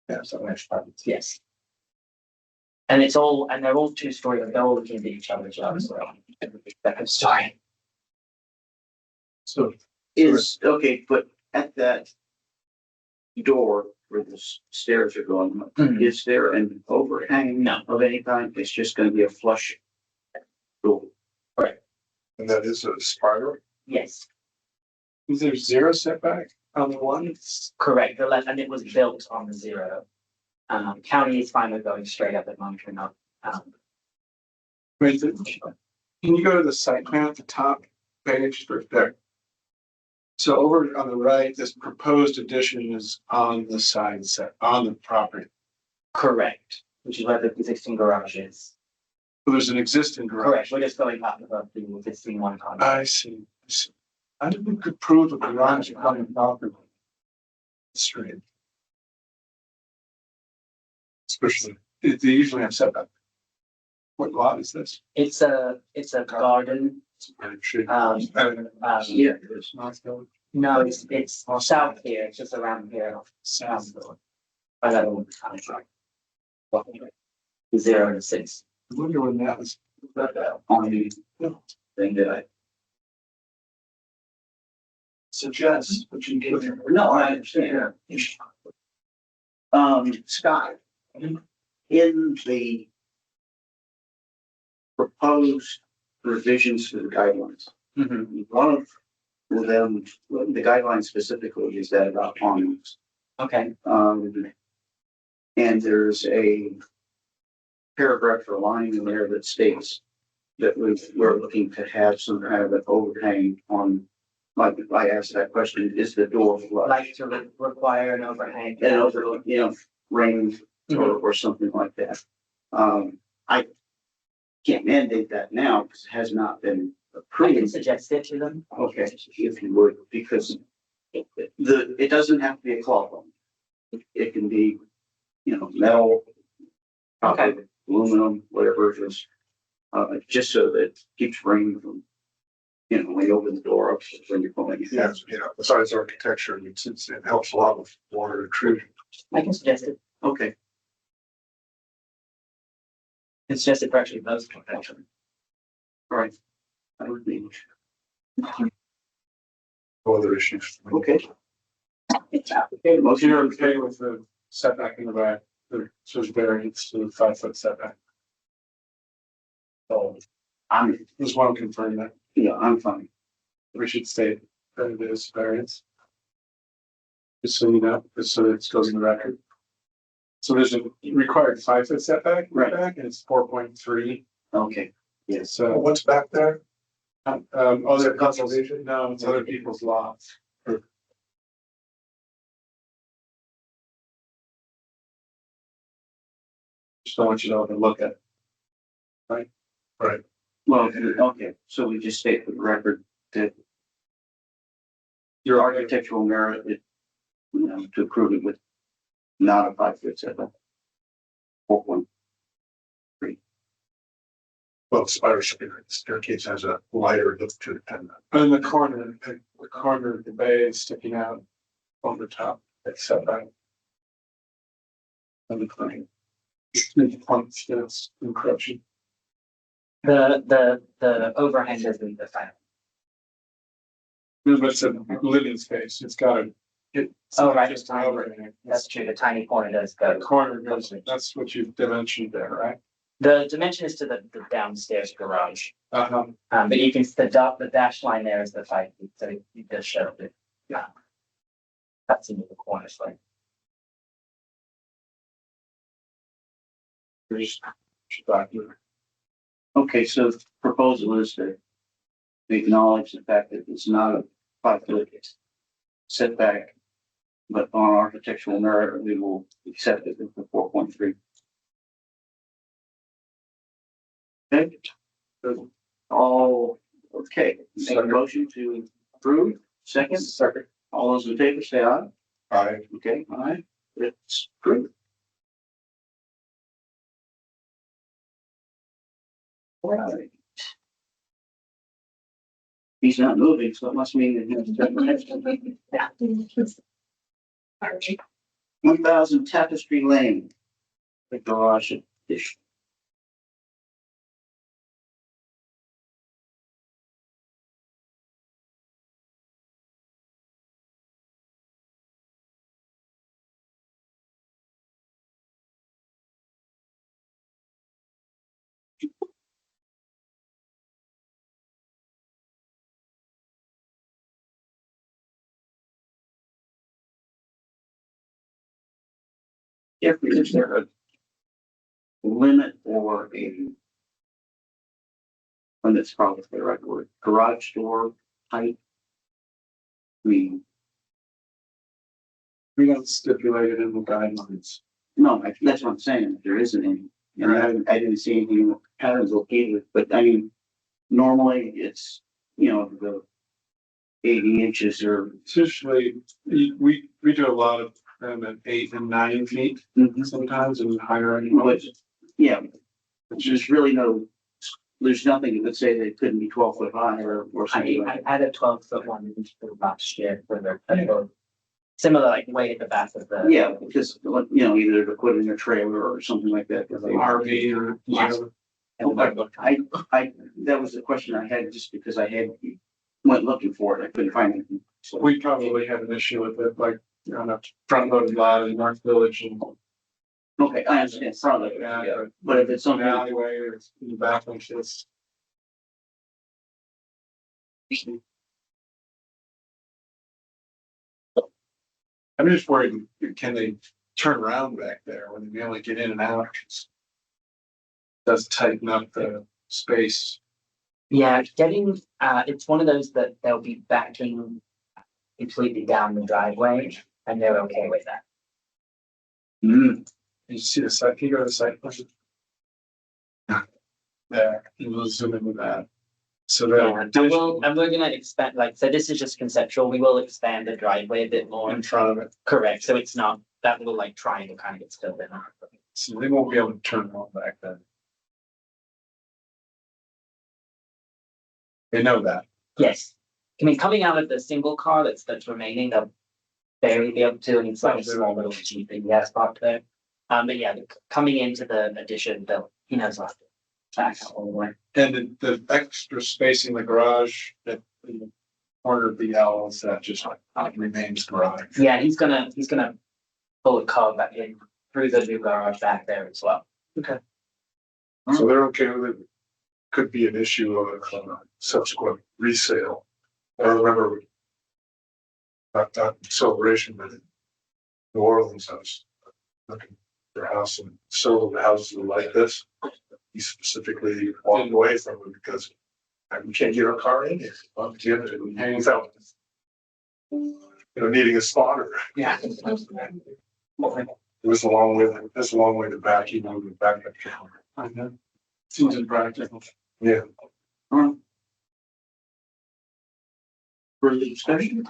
Yeah, so much apartments. yes. And they're all 2-story, they're all looking at each other as well, so. Second story. So Okay, but at that door where the stairs are going, Mhm. is there an overhang? No. Of any kind? It's just gonna be a flush door. And that is a spiral. Yes, is there zero setback on the one? correct, the left, and it was built on the 0. County is fine with going straight up and monitoring up. Wait, can you go to the site plan at the top page for there? So over on the right, this proposed addition is on the side set, on the property. Correct, which is where the existing garage is. So there's an existing garage. Correct, we're just going up above the existing one. I see. I didn't think could prove a garage on the property. Straight. Especially, they usually have setback. What lot is this? It's a garden, um, Yeah, it is. no, it's south here, it's just around here. South. I don't know. 0 to 6. I wonder when that was. On the thing that I. Suggest, but you get. No, I understand. Scott, in the proposed revisions to the guidelines, one of them, the guidelines specifically is that about awnings. Okay, And there's a paragraph or line in there that states that we're looking to have some kind of an overhang on, like, I asked that question, is the door flush? like to require an overhang. And over, rain or something like that. I can't mandate that now because it has not been I can approved. suggest it to them. Okay, if you would, because it doesn't have to be a cloth one. It can be, metal, Okay. copper, aluminum, whatever it is. Just so that it keeps rain from, when you open the door up when you're pulling it. Yeah, besides architecture, it helps a lot with water intrusion. I can suggest it. Okay, It's just it for actually those protection. all right. That would be, No other issues. okay. Okay, motion you're okay with the setback in the back, so there's variance to the 5-foot setback. So just want to confirm that I'm fine. we should state that it is variance. Just so you know, just so it goes in the record. So there's a required 5-foot setback in the Right. back and it's 4.3. Okay, yes. So What's back there? other conservation, no, it's other people's lots. Just don't want you to overlook it. Well, okay, so we just state for the record that Your architectural merit, to approve it with not a 5 foot setback. 4.1. Well, the spider staircase has a lighter look to it than in the corner of the bay is sticking out over top, it's set back. On the corner. Points, that's encroaching. The overhang is in the final. It's a living space, it's got a. Oh, right, Just it's an tiny. overhang. That's true, the tiny corner does The go. corner goes, that's what you've dimensioned there, right? The dimension is to the downstairs garage. Uh-huh. But you can, the dash line there is the 5 feet, so it does show it. Yeah. That's into the corner, so. There's. Back here. Okay, so the proposal is to acknowledge the fact that it's not a 5 foot setback, but on architectural merit, we will accept it with the 4.3. Okay. All, okay, make a motion to approve, second, all those in favor say aye. I, Okay, aye, it's approved. All right. He's not moving, so it must mean that he's 1,000 Tapestry Lane. The garage addition. Jeffrey, is there a limit or a, and that's probably the right word, garage door height? I mean, We don't stipulate it in the guidelines. no, that's what I'm saying, there isn't any. And I didn't see anything in the patterns located, but I mean, normally it's, the 80 inches or. It's usually, we do a lot of them at 8 and 9 feet sometimes and higher. But, yeah, It's just there's really there's nothing that would say they couldn't be 12 foot high or something like I had a 12-foot one last year for the, similar like way at the back of the. yeah, because, either to put in a trailer or something like that. RV or. That was the question I had just because I went looking for it. I couldn't find anything. So, We probably have an issue with it, like on a front loaded lot in North Village and. okay, I understand, probably, yeah, but if it's An something, alleyway or it's in the back like this. I'm just worried, can they turn around back there when they only get in and out? Does tighten up the space. Yeah, getting, it's one of those that they'll be backing completely down the driveway and they're okay with that. You see the site, can you go to the site? Please? There, and we'll zoom in with that. So Yeah, that and we're gonna expand, so this is just conceptual, we will expand the driveway a bit more. in front of it, Correct, so it's not, that little like triangle kind of gets filled in. so they won't be able to turn around back then. They know that. Yes, I mean, coming out of the single car that's remaining, they'll barely be able to, and it's like a small little GPS parked there. But yeah, coming into the addition, he knows how to back out all the way. And the extra space in the garage that in the corner of the L is that just like remains garage. Yeah, he's gonna pull a car back in through the new garage back there as well. so they're okay with it. Could be an issue of subsequent resale. I remember. Not celebration, but in New Orleans, I was looking at their house and several of the houses were like this. He specifically walked away from it because we can't get our car in here. Without needing a spotter. Yeah. This a long way to back, you know, back. I know. Seems impractical. Yeah. Further discussion?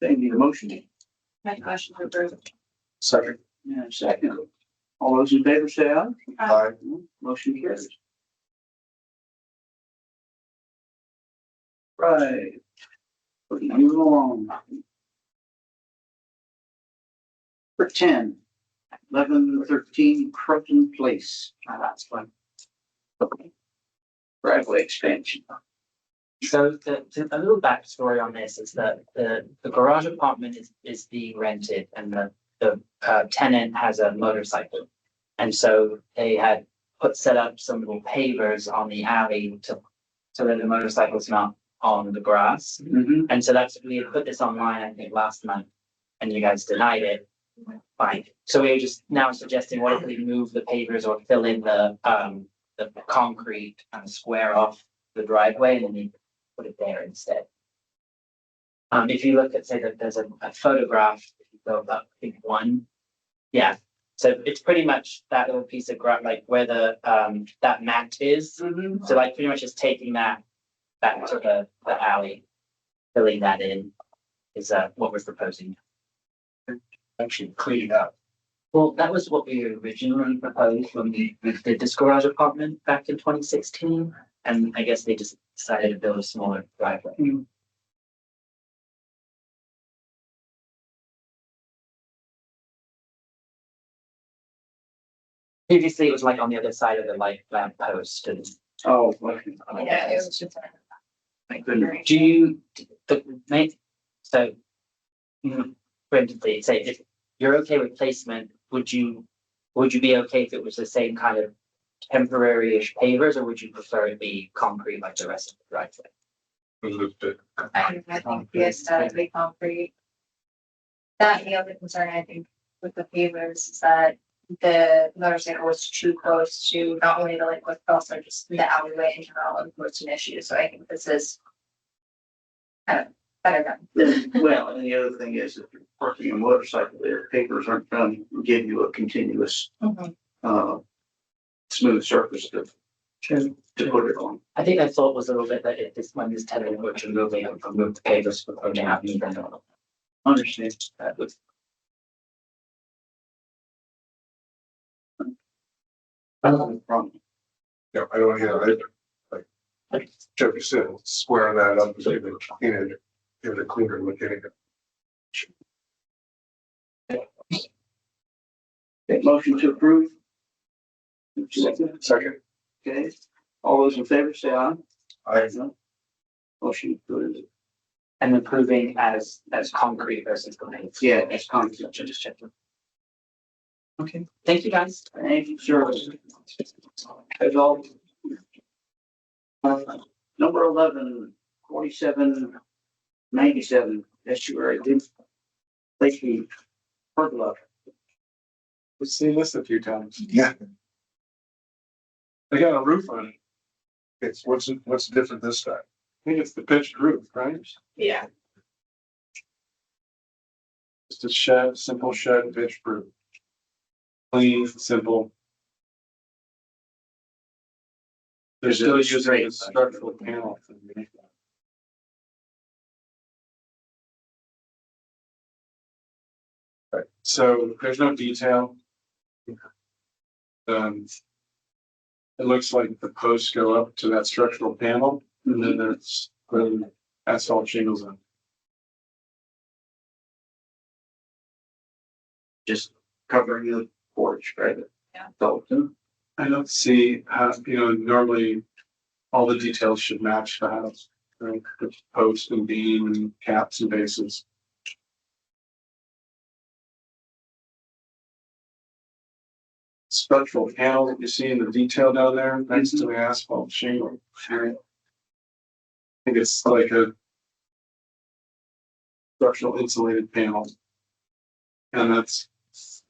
They need a motion. Make a motion to approve. Second. Yeah, second. All those in favor say aye. Aye. Motion carries. Right. Moving along. For 10, 1113 Croton Place. That's fine. Driveway expansion. So a little backstory on this is that the garage apartment is being rented and the tenant has a motorcycle. And so they had set up some little pavers on the alley so that the motorcycle's not on the grass. Mm-hmm. And so we had put this online, I think, last month, and you guys denied it. Fine. So we were just now suggesting, what if we move the pavers or fill in the concrete and square off the driveway and then you put it there instead. If you look at, say that there's a photograph, if you go up, I think one. Yeah. So it's pretty much that little piece of ground, like where the that mat is. Mm-hmm. So like pretty much just taking that back to the alley, filling that in is what we're proposing. Actually clean it up. Well, that was what we originally proposed when we did this garage apartment back in 2016. And I guess they just decided to build a smaller driveway. Previously, it was like on the other side of the lamp post and. Oh, okay. Yeah, it was just. Thank goodness. Do you, so. For instance, say if you're okay with placement, would you be okay if it was the same kind of temporary-ish pavers, or would you prefer it be concrete like the rest of the driveway? I think the aesthetically concrete. That, the other concern I think with the pavers is that the motorcycle was too close to not only the liquid, but also just the alleyway in general, and was an issue, so I think this is. Better done. Then, well, and the other thing is, if you're parking a motorcycle there, papers aren't going to give you a continuous, smooth surface to put it on. I think I thought was a little bit that if this one is telling you to remove the pavers for putting out, you then Understand. that would. Problem. Yeah, I don't, like Jeffrey said, square that up, give it a cleaner look at it. Okay, motion to approve. Second. Okay, all those in favor say aye. Aye. Motion approved. And improving as concrete versus granite. Yeah, that's concrete. Just checking. Okay, thank you guys. Thank you, sir. That's all. Number 11, 4797, estuary, Lake Pergola. We've seen this a few times. Yeah. They got a roof on it. It's, what's different this time? I think it's the pitched roof, right? Yeah. Just a shed, simple shed, pitched roof. Clean, simple. They're still using a structural panel. Right, so there's no detail. It looks like the posts go up to that structural panel, and then there's asphalt shingles on. Just covering the porch, right? Yeah. So, I don't see how, normally all the details should match the house, right? The post and beam and caps and bases. Structural panel that you see in the detail down there next to the asphalt shingle. I think it's like a structural insulated panel. And that's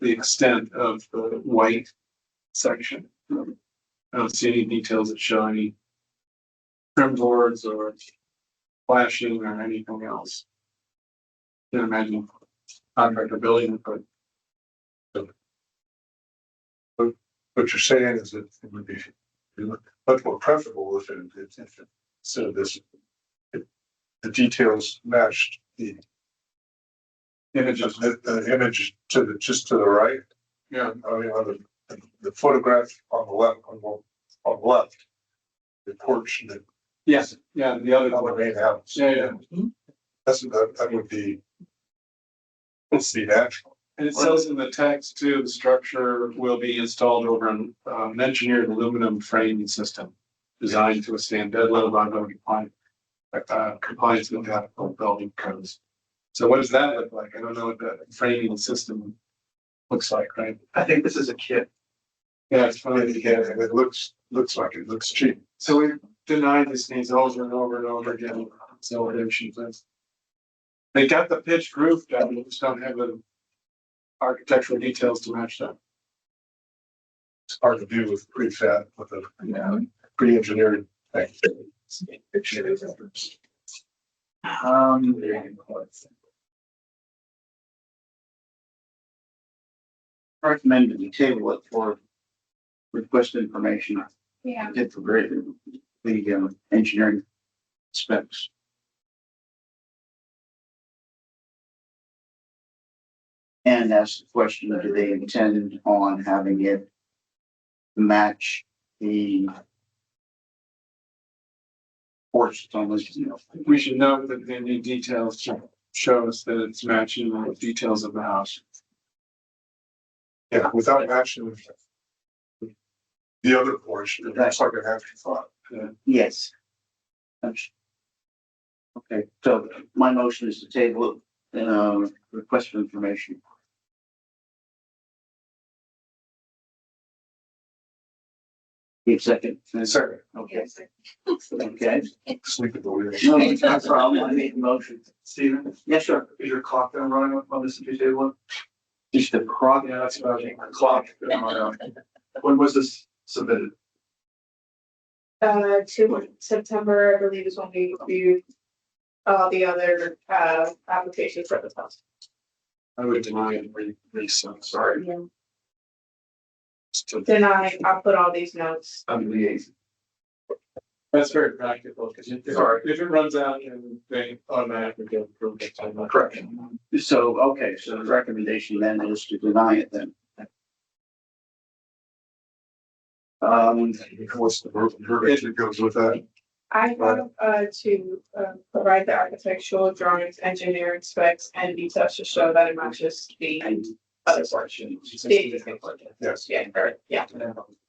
the extent of the white section. I don't see any details that show any trim boards or flashing or anything else. Can't imagine contractor building, but What you're saying is that it would be much more preferable if instead of this, if the details matched the images, the image to the, just to the right. yeah, I mean, on the photograph on the left, on the left. The porch that yes, yeah, the other on the one, main house. yeah. That would be. It's the natural. And it says in the text too, the structure will be installed over an engineered aluminum framing system designed to withstand dead level compliance with the building codes. So what does that look like? I don't know what the framing system looks like, right? I think this is a kit. Yeah, it's funny. Yeah, and it looks like it looks cheap. So we denied these things over and over and over again. So they got the pitched roof done, we just don't have the architectural details to match that. It's hard to do with prefab with a pre-engineered thing. Recommend that we table it for request information, Yeah. get the engineering specs. And ask the question, do they intend on having it match the porch that's on this, We should note that they need details to show us that it's matching the details of the house. Yeah, without matching the other portion, it looks like an afterthought. yes. Okay, so my motion is to table it, request for information. Give second. Second, Okay, okay. sleep at the wheel. No, it's not a problem. I made the motion. Steven, Yes, sir. is your clock then running on this if table? Just the cross. Yeah, that's about it. Clock. When was this submitted? To September, I believe is when we reviewed the other applications for the house. I would deny it, resend, sorry. Yeah. Then I'll put all these notes. I'm liaison. That's very practical, because if Sorry. it runs out, then they automatically get approved. Correct. So, okay, so the recommendation then is to deny it then. What's the verbiage that goes with that? I have to provide the architectural drawings, engineering specs, and details to show that it matches the other portion. The existing portion. Yes. Yeah, or, yeah,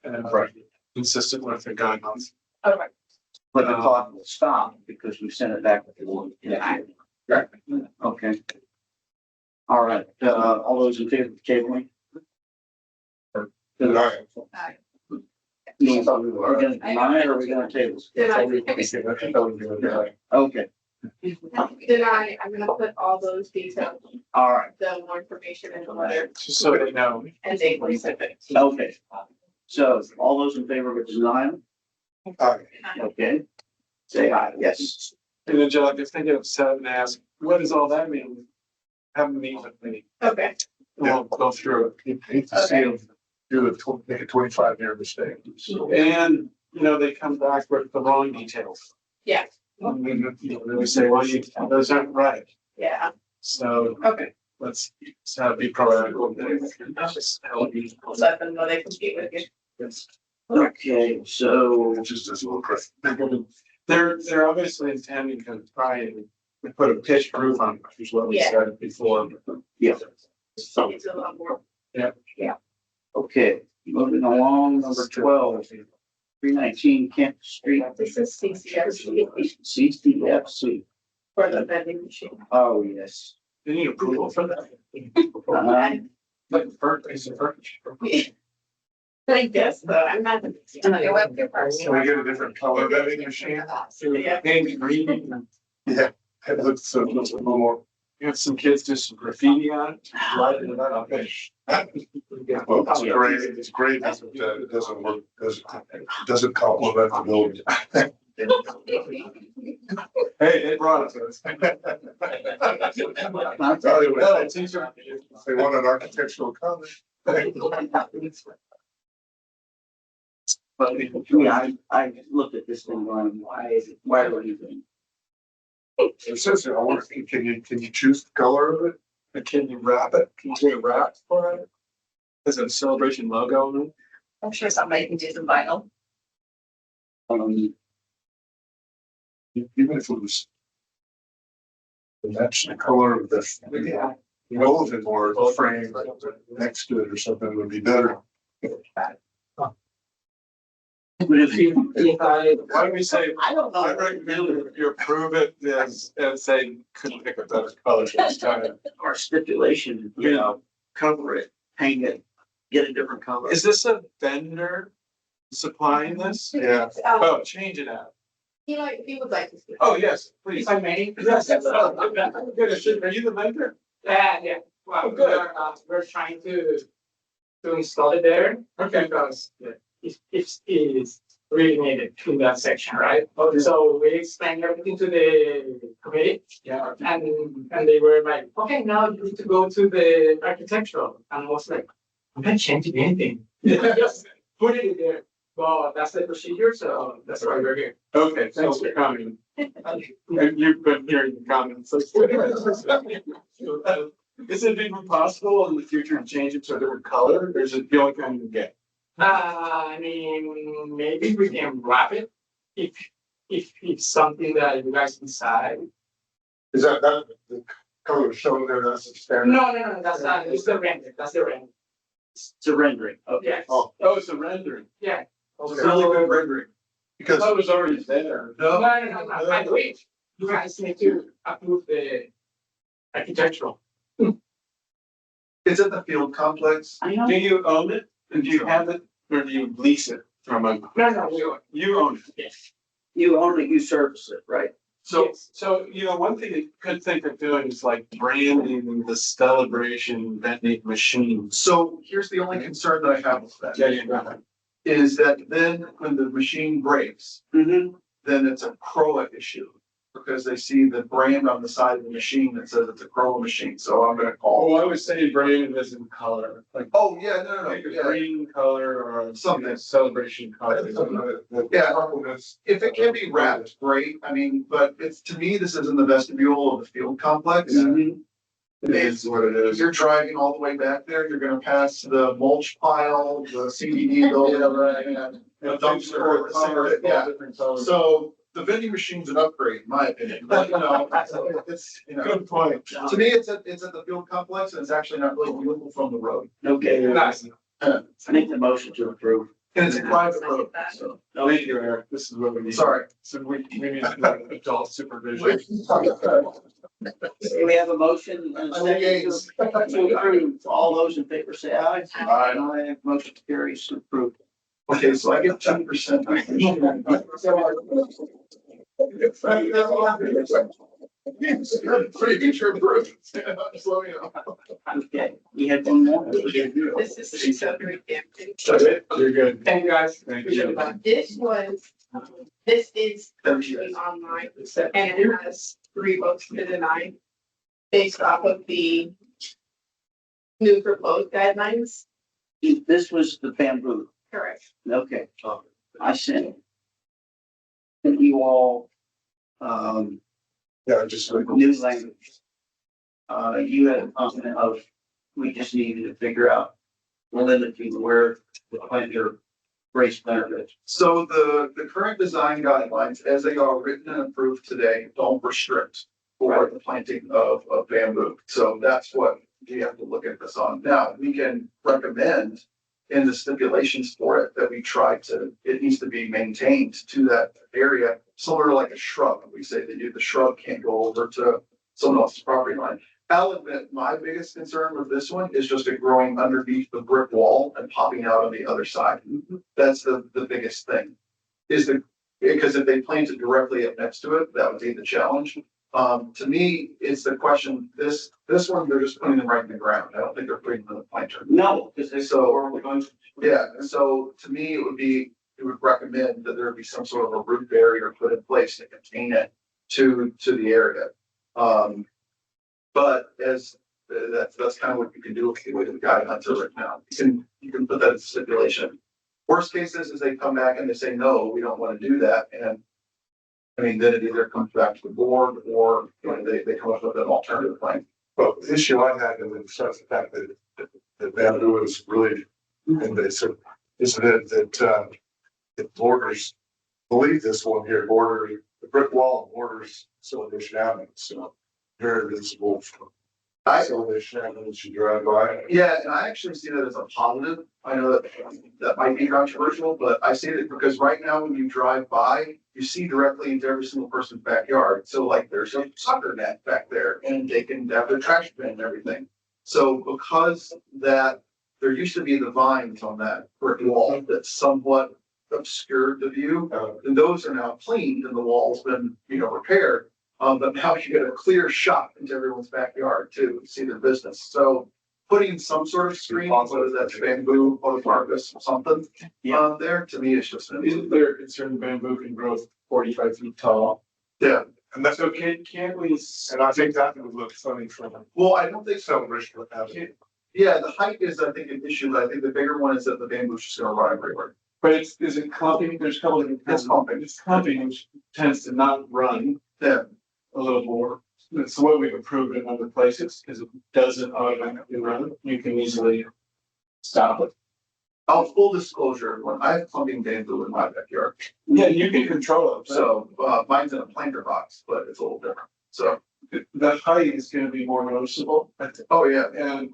Right. Consistent with the guidelines. okay. But the clock will stop because we sent it back with the one. Yeah. Okay. All right, all those in favor of tabling? Deny. We're gonna deny it or are we gonna table? Deny. Okay, Then I'm gonna put all those details, all right, the more information in the letter, Just so they know. and they will send it. okay. So all those in favor of denial? Aye. Okay. Say aye, yes. And then Jill, if they get upset and ask, what does all that mean? Have them meet with me, Okay, and we'll go through it. Hate to see them do make a 25-year mistake. And, they come back with the wrong details. yeah, And we say, well, those aren't right. yeah, So okay. let's be proactive. Just help you. I'll let them know they compete with you. Yes. Okay, so, Just as a little credit. They're obviously intending to try and put a pitched roof on, which is what we Yeah. said before. yeah, It's a lot more. okay, moving along, number 12, 319 Kent Street, This is CCFC CCFC. for the vending machine. Oh, yes. They need approval for that. Uh-huh. Is it furniture? I guess so, I'm not. Can we get a different color vending machine? Yeah. Pink, green. Yeah, it looks a little more. You have some kids do some graffiti on it. Lighten it up. Well, it's great, but it doesn't work, it doesn't complement the building. Hey, it brought it to us. I'll tell you Well, it's easier. They want an architectural comment. But yeah, I looked at this thing going, why are we even? It says, I wonder, can you choose the color of it? And can you wrap it? Can you do a wrap for it? Is it a Celebration logo on it? I'm sure somebody can do some vinyl. Even if it was. Match the color of the relevant or the frame next to it or something would be better. But if I, Why don't we say, I don't know. I recommend you approve it and say, couldn't pick a better color this time. Our stipulation, cover it, paint it, get a different color. Is this a vendor supplying this? Yeah. Oh, change it out. If you would like to see. Oh, yes, please. If I may. Yes, yes. Are you the vendor? Yeah, well, we're trying to install it there. Okay. Because it's really needed in that section, right? So we explained everything to the committee. Yeah. And they were like, okay, now you need to go to the architectural. And I was like, I'm not changing anything. Just put it in there. Well, that's the procedure, so that's why we're here. Okay, thanks for coming. And you've been hearing the comments. Is it even possible in the future to change it to a different color, or is it the only kind you get? I mean, maybe we can wrap it if it's something that you guys decide. Is that the color shown there, that's the standard? No, that's not, it's the render, that's the render. It's a rendering. Okay. Yes. Oh. It's a rendering. Yeah. It's a really good rendering. Because That was already there. No, I wait, you guys need to approve the architectural. It's at the field complex. I know. Do you own it? And do you have it, or do you lease it from a? No, we are. You own it. Yes. You service it, right? So, Yes. so, one thing you could think of doing is like branding the Celebration vending machine. So here's the only concern that I have with that. Yeah. Is that then when the machine breaks, Mm-hmm. then it's a CROA issue. Because they see the brand on the side of the machine that says it's a CROA machine, so I'm gonna call. Oh, I was saying branding as in color, like Oh, yeah, no, like a yeah. green color or Something. Celebration color. Yeah, if it can be wrapped, great, I mean, but it's, to me, this is in the vestibule of the field complex. Mm-hmm. It is what it is. You're driving all the way back there, you're gonna pass the mulch pile, the CBD building, and the dumpster, the cigarette, yeah. So the vending machine's an upgrade, in my opinion, but it's, Good point. to me, it's at the field complex and it's actually not really beautiful from the road. Okay. Nice. I make the motion to approve. And it's a private road, so, Thank you, Eric. This is what we need. sorry. So we need adult supervision. We have a motion and a second to approve. All those in favor say aye. Aye. Motion carries to approve. Okay, so I get 10%. Pretty good trip, bro. Slow you know. Okay, we had one more. This is the Sudbury campus. You're good. Thank you guys. Thank you. This is currently online and it has 3 votes to deny. Based off of the new proposed guidelines. This was the bamboo. Correct. Okay. I sent you all, Yeah, just. new language. You had a comment of, we just needed to figure out limiting where the planter race benefits. So the current design guidelines, as they are written and approved today, don't restrict for the planting of bamboo. So that's what we have to look at this on. Now, we can recommend in the stipulations for it that we try to, it needs to be maintained to that area, sort of like a shrub. We say that the shrub can't go over to someone else's property line. I'll admit, my biggest concern with this one is just it growing underneath the brick wall and popping out on the other side. That's the biggest thing. Because if they planted directly up next to it, that would be the challenge. To me, it's the question, this one, they're just putting them right in the ground. I don't think they're putting them in the planter. No, because they we're going to. Yeah, and so to me, it would recommend that there be some sort of a root barrier put in place to contain it to the area. But as, that's kind of what you can do with the guidelines right now. You can put that as a stipulation. Worst cases is they come back and they say, no, we don't want to do that, and I mean, then it either comes back to the board or, you know, they come up with an alternative plan. Well, the issue I had in the fact that bamboo is really invasive, is that it borders, believe this one here, the brick wall borders Sylvania Avenue, so very visible from Sylvania Avenue as you drive by. Yeah, and I actually see that as a positive. I know that might be controversial, but I see it because right now when you drive by, you see directly into every single person's backyard. So like there's a soccer net back there and they can have their trash bin and everything. So because that, there used to be the vines on that brick wall that somewhat obscured the view. And those are now cleaned and the wall's been, you know, repaired. But now you get a clear shot into everyone's backyard to see their business. So putting some sort of screen, whether that's bamboo or carpus or something, there, to me, is just. Isn't there a concern bamboo can grow 45 feet tall? Yeah, And that's So okay. can't we? And I think that would look funny from well, I don't think so. Celebration Avenue. Yeah, the height is, I think, an issue, but I think the bigger one is that the bamboo's just gonna run everywhere. But is it clumping? There's a couple of. It's clumping. It's clumping, which tends to not run Yeah, a little more. That's what we've approved in other places, because it doesn't automatically run. You can easily stop it. full disclosure, when I have clumping bamboo in my backyard, Yeah, you can control it. So so, mine's in a planter box, but it's a little different, so, the height is gonna be more noticeable. oh, yeah. And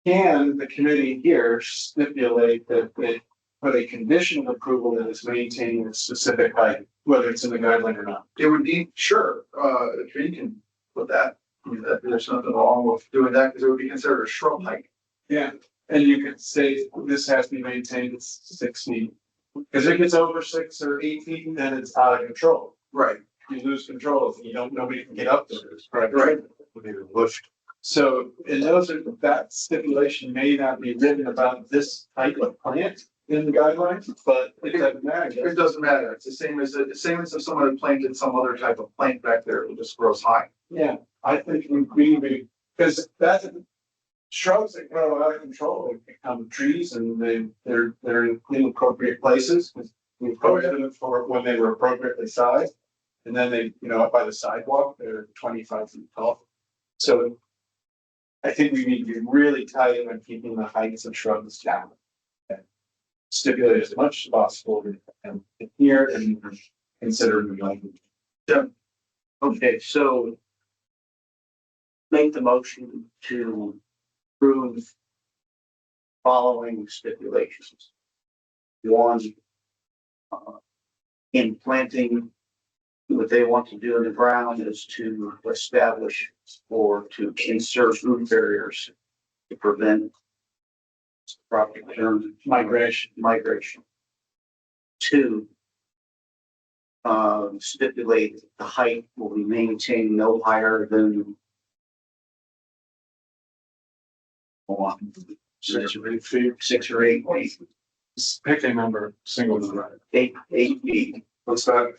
can the committee here stipulate that they put a condition of approval that is maintaining a specific height, whether it's in the guideline or not? It would be, sure, if you can put that, I mean, there's nothing wrong with doing that, because it would be considered a shrub height. Yeah, and you could say this has to be maintained at 6 feet. Because if it's over 6 or 8 feet, then it's out of control. Right. You lose control if you don't, nobody can get up there. Right. We need a lift. So, and that stipulation may not be written about this type of plant in the guidelines, but it doesn't matter. It doesn't matter, it's the same as if someone had planted some other type of plant back there, it just grows high. Yeah, I think we, because that's shrubs that grow out of control, they become trees and they're in inappropriate places. We planted them for when they were appropriately sized. And then they, you know, up by the sidewalk, they're 25 feet tall. So I think we need to be really tight on keeping the heights of shrubs down. And stipulate as much as possible and here and consider the language. Okay, so make the motion to approve following stipulations. One, in planting, what they want to do in the ground is to establish or to insert root barriers to prevent proper term migration. Two, stipulate the height will be maintained no higher than 6 or 8 feet. 6 or 8 feet. Pick a number, single number. 8 feet. What's that?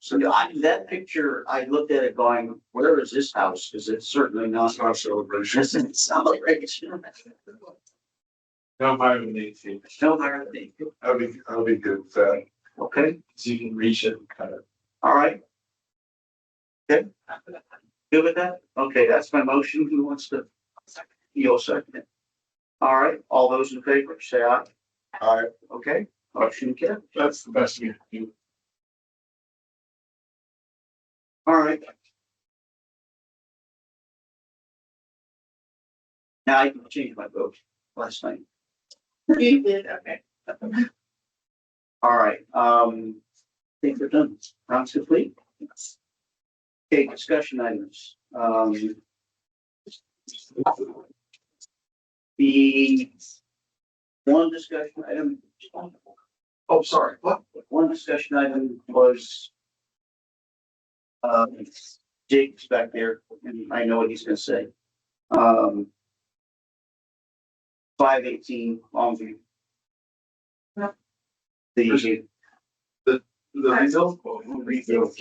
So that picture, I looked at it going, where is this house? Because it's certainly not our celebration. This isn't celebration. No higher than 8 feet. No higher than 8 feet. I'll be good with that. Okay, So you can reach it and cut it. all right. Good. Good with that? Okay, that's my motion. Who wants to? You'll second it. All right, all those in favor, say aye. Aye. Okay, motion carries. That's the best we can do. All right. Now I can change my vote last night. You did, okay. All right, I think we're done. Round's complete. Okay, discussion items. The one discussion item. Oh, sorry, what? One discussion item was. Jake's back there, and I know what he's gonna say. 518 Longview. Yep. The The rebuild? rebuild.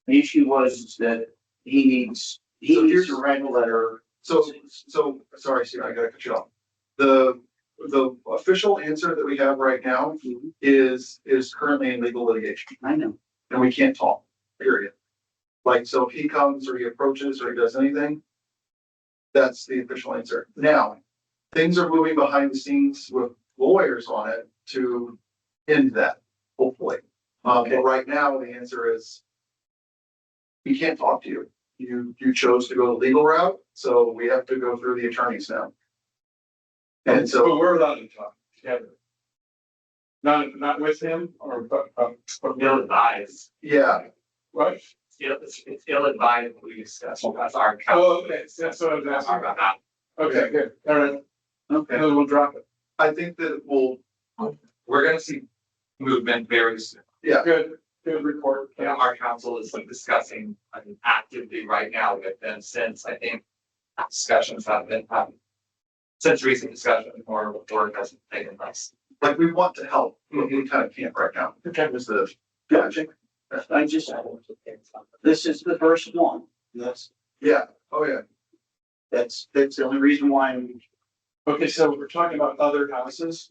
The issue was is that he needs to write a letter. So, sorry, Steve, I gotta cut you off. The official answer that we have right now is currently in legal litigation, I know. and we can't talk, period. Like, so if he comes or he approaches or he does anything, that's the official answer. Now, things are moving behind the scenes with lawyers on it to end that, hopefully. But right now, the answer is we can't talk to you. You chose to go the legal route, so we have to go through the attorneys now. And But so, we're allowed to talk together. Not with him or, but Ill advised. yeah, what? It's ill advised, we discussed, that's our. Oh, okay, that's what I was asking. Our behalf. Okay, good, all right, Okay. then we'll drop it. I think that We're gonna see movement very soon. Good report. You know, our council is like discussing, I mean, actively right now with them since I think discussions have been happening. Since recent discussion, more work has taken place. like, we want to help, but we kind of can't right now. Is the, I just, this is the first one. yeah, oh, yeah. That's the only reason why I'm. Okay, so we're talking about other houses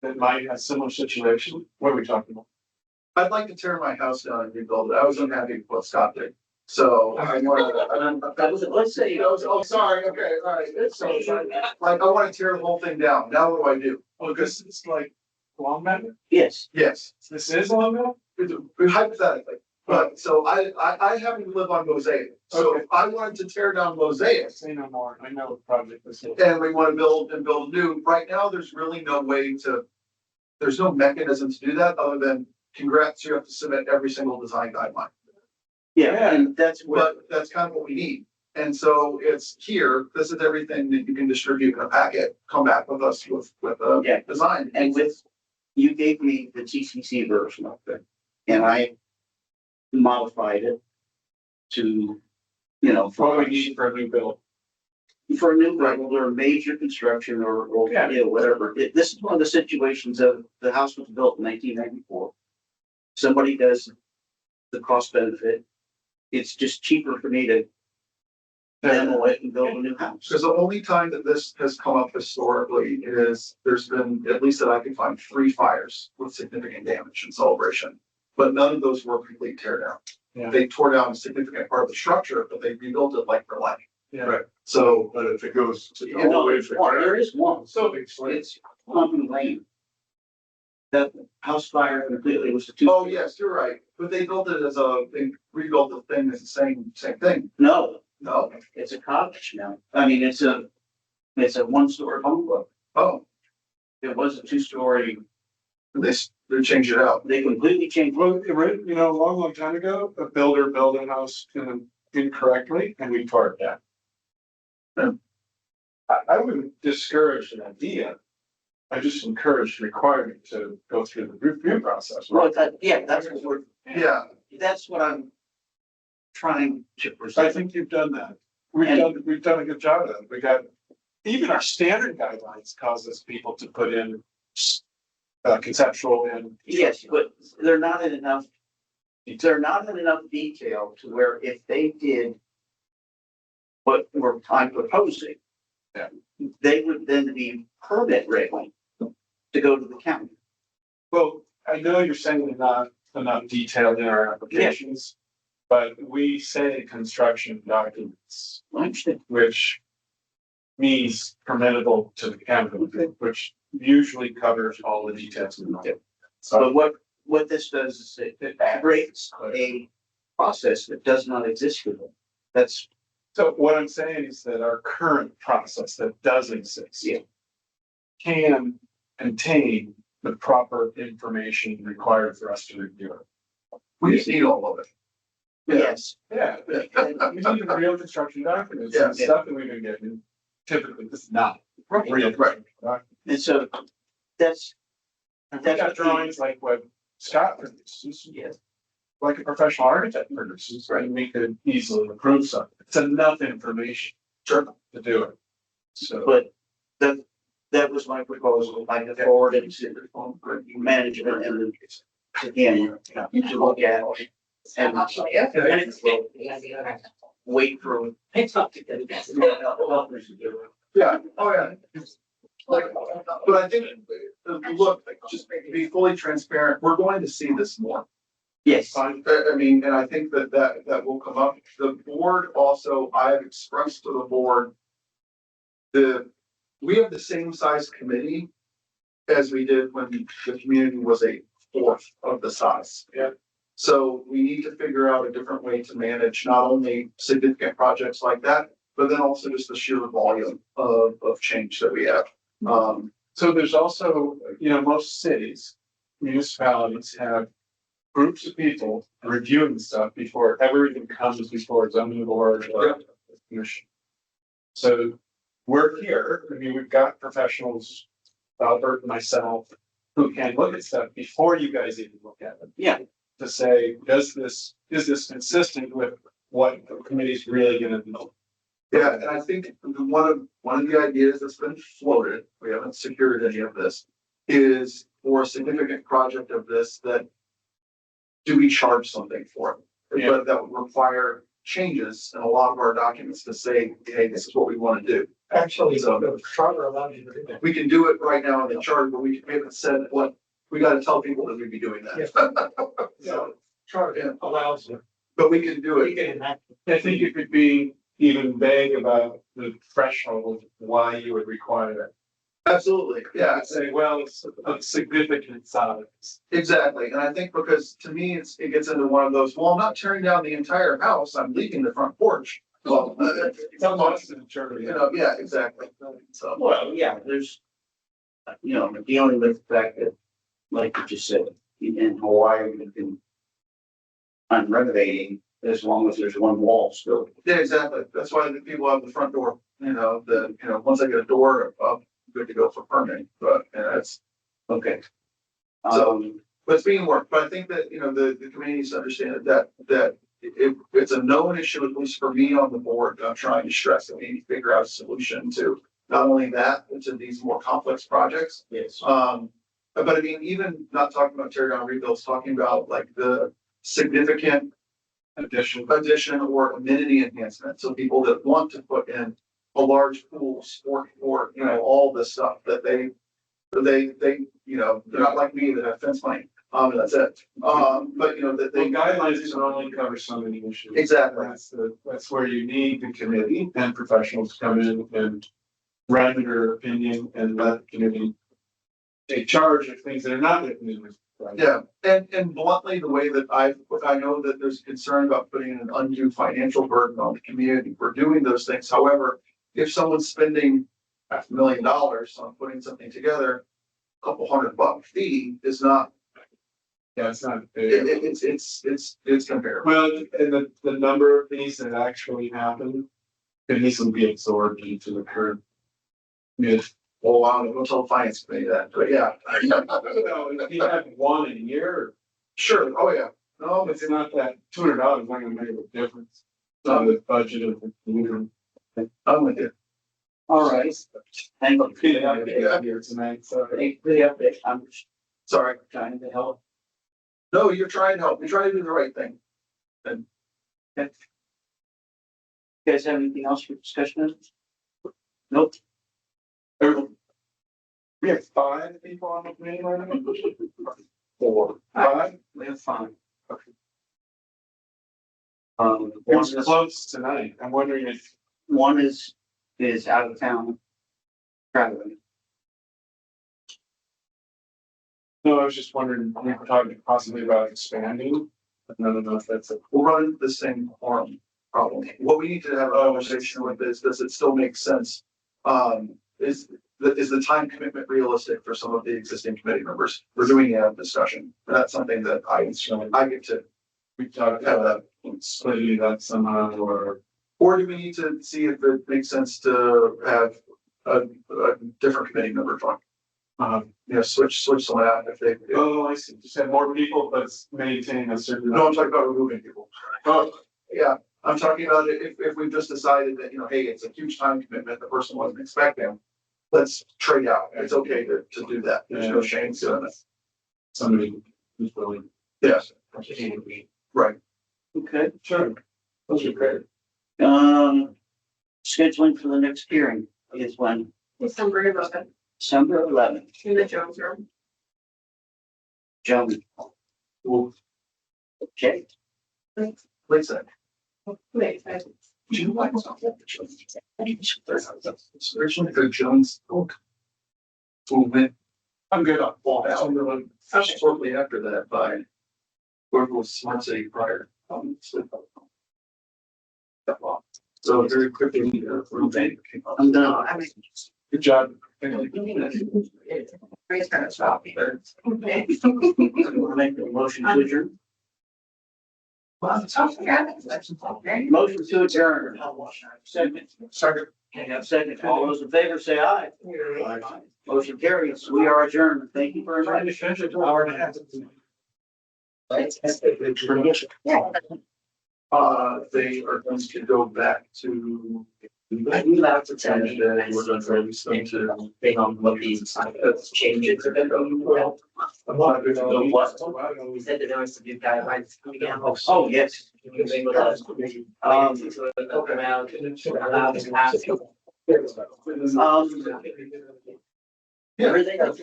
that might have similar situation. What are we talking about? I'd like to tear my house down and rebuild it. I was unhappy with what Scott did. So I want Let's say, oh, sorry, okay, all right. So, like, I want to tear the whole thing down. Now what do? Oh, this is like Long Meadow? yes, Yes, This is Long Meadow? hypothetically, but so I happen to live on Mosaic. So if I wanted to tear down Mosaic Say no more. I know the project this is. and we want to build new, right now, there's really no way to, there's no mechanism to do that other than congrats, you have to submit every single design guideline. yeah, and that's what, But that's kind of what we need. And so it's here, this is everything that you can distribute in a packet, come back with us with Yeah. a design. and with, you gave me the TCC version of it. And I modified it to, What we need for a new build. for a new level or major construction or, Yeah. whatever. This is one of the situations of the house was built in 1994. Somebody does the cost benefit. It's just cheaper for me to demo it and build a new house. Because the only time that this has come up historically is there's been, at least that I can find, 3 fires with significant damage and celebration. But none of those were complete tear down. Yeah. They tore down a significant part of the structure, but they rebuilt it like for like. Yeah. Right. So, But if it goes to You all the know, way to well, the there is one. So It's Plumbing Lane. That house fire completely was the oh, yes, you're right. But they built it as they rebuilt the thing as the same thing. No, No, it's a cottage now. I mean, it's a 1-story bungalow. oh, It was a 2-story. they changed it out. They completely changed. Well, a long time ago, a builder built a house incorrectly and we tore it down. I wouldn't discourage an idea. I just encourage the requirement to go through the review process. Well, that's what I'm trying to I present. think you've done that. And- We've done a good job of that. We got, even our standard guidelines causes people to put in conceptual and. Yes, but they're not in enough detail to where if they did what I'm proposing, Yeah. they would then be permit ready to go to the county. Well, I know you're saying not enough detailed in our applications, but we say construction documents, I understand. which means permittable to the county, which usually covers all the details. So, But what this does is it creates a process that does not exist today. That's, so what I'm saying is that our current process that does exist Yeah. can contain the proper information required for us to review it. We just need all of it. yes, Yeah, we need the real construction documents and Yeah. stuff that we've been getting. Typically, this is not real. Right. and so that's, And we got drawings like what Scott produces, yes, like a professional architect produces, right? And we could easily improve something. It's enough information to do it. So, but that was my proposal. I have forwarded to the management and to him to look at. And wait for. Yeah, oh, yeah. Like, but I think, look, just to be fully transparent, we're going to see this more. Yes. I mean, and I think that will come up. The board also, I have expressed to the board. We have the same size committee as we did when the community was a fourth of the size. Yeah. So we need to figure out a different way to manage not only significant projects like that, but then also just the sheer volume of change that we have. So there's also, most cities, municipalities have groups of people reviewing stuff before everything comes before zoning board or commission. So we're here, we've got professionals, Albert and myself, who can look at stuff before you guys even look at it. Yeah. To say, is this consistent with what the committee's really gonna do? Yeah, and I think one of the ideas that's been floated, we haven't secured any of this, is for a significant project of this, that do we charge something for it? Yeah. But that would require changes in a lot of our documents to say, hey, this is what we want to do. Actually, the charter allows you to do that. We can do it right now in the charter, but we haven't said what, we got to tell people that we'd be doing that. So, Charter allows you. but we can do You it. can enact. I think you could be even vague about the threshold, why you would require it. Absolutely, yeah. Say, well, it's of significant size. Exactly, and I think because to me, it gets into one of those, well, I'm not tearing down the entire house, I'm leaving the front porch. Well, Some lots in Germany. yeah, exactly. So, Well, yeah, there's, dealing with the fact that, like you just said, in Hawaii, you can. I'm renovating as long as there's one wall still. yeah, exactly. That's why the people have the front door, once I get a door, I'm good to go for permitting, but, that's, Okay. So- but it's being worked. But I think that, the communities understand that it's a known issue, at least for me on the board. I'm trying to stress that we need to figure out a solution to not only that, but to these more complex projects. Yes. But I mean, even not talking about tear down rebuilds, talking about like the significant addition or amenity enhancement. So people that want to put in a large pool, sport, or, all this stuff that they, they're not like me that have fence money. And that's it. But that The they. guidelines can only cover so many issues. Exactly. That's where you need the committee and professionals to come in and render their opinion and let the committee take charge of things that are not written in this. Yeah, and bluntly, the way that I know that there's concern about putting an undue financial burden on the community for doing those things. However, if someone's spending $500,000 on putting something together, a couple $100 fee is not, Yeah, it's not. it's comparable. Well, and the number of these that actually happen could easily be absorbed into the current. Well, I don't tell the finance committee that, but yeah. If you have one a year, Sure, oh, yeah. No, but it's not that $200 not gonna make a difference. On the budget of the community. I'm with you. All right. Thank you. Here tonight, so. Thank you for the update. I'm just Sorry. trying to help. No, you're trying to help. You're trying to do the right thing. You guys have anything else for discussion? Nope. We have 5 people on the committee right now? 4, 5? We have fun. It was One is, close tonight. I'm wondering if, one is out of town. Traveling. no, I was just wondering, we were talking possibly about expanding. I don't know if that's a. We'll run into the same harm problem. What we need to have a conversation with is, does it still make sense? Is the time commitment realistic for some of the existing committee members? We're doing a discussion. That's something that I get to We talked about splitting that somehow or do we need to see if it makes sense to have a different committee member join? Switch someone out if they. oh, I see, just have more people, but maintain a certain. No, I'm talking about removing people. Oh, yeah, I'm talking about it if we've just decided that, hey, it's a huge time commitment, the person wasn't expecting. Let's trade out. It's okay to do that. There's no shame in it. Somebody who's willing. Yes, right. Okay, Sure. Those are great. scheduling for the next hearing is when? December 11th December 11th. in the Jones Room. Joan. Okay, Wait a second. Wait, Would you like something? Especially for Jones. Movement. I'm good on fall out. Shortly after that by. Where was Smart City prior. So very quickly, roommate. I'm done. Good job. Make the motion to adjourn. Motion to adjourn. Second. Second. Second. All those in favor say aye. Motion carries. We are adjourned. Thank you very much. Hour and a half. They are going to go back to. You have to tell And me. then we're going to release them to. Thing on what these changes are. I'm not going to know what. We said that there was some new guidelines coming out. Oh, yes. Moving with us. So they'll come out and allow us to ask. Everything else.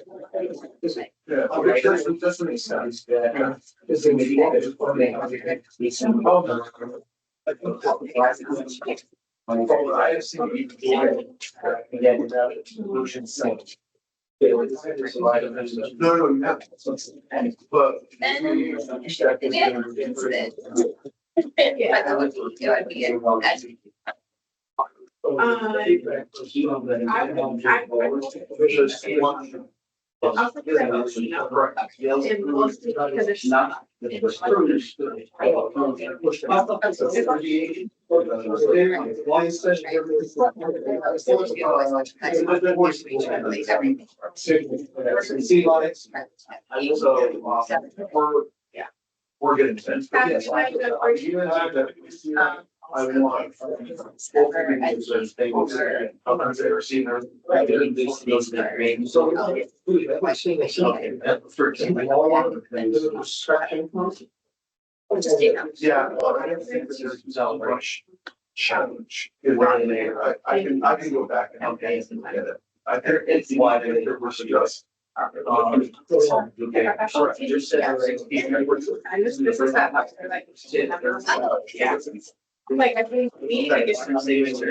Yeah, okay, that's makes sense. Yeah. It's gonna be- Oh, I have seen it before. No, you haven't. But. Yeah, that would be it. I'll put that motion up. And we'll see, because it's Not. See lights. We're getting sense. Yes. I want. Sometimes they were seeing her. Yeah, well, I don't think that there's so much challenge in there. I can go back and look at it. I think it's why there was just. Okay, sorry, just said. I just, this is that, like, yeah. Like, I think we need to get some savings.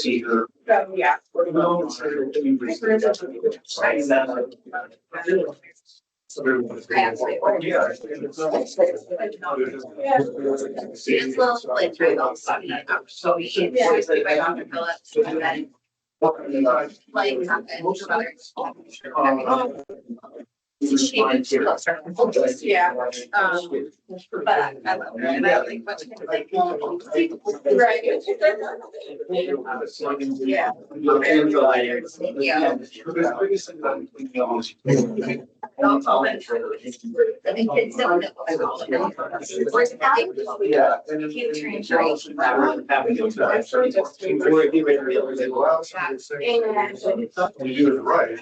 See her. Oh, yeah. It's well split through those. So we should seriously by Dr. Phillips and then like others. She went to closer. Yeah. But I love her and I like what she like. Right. Yeah. I think kids don't know. Where's the value? Yeah. Future integration. You do it right.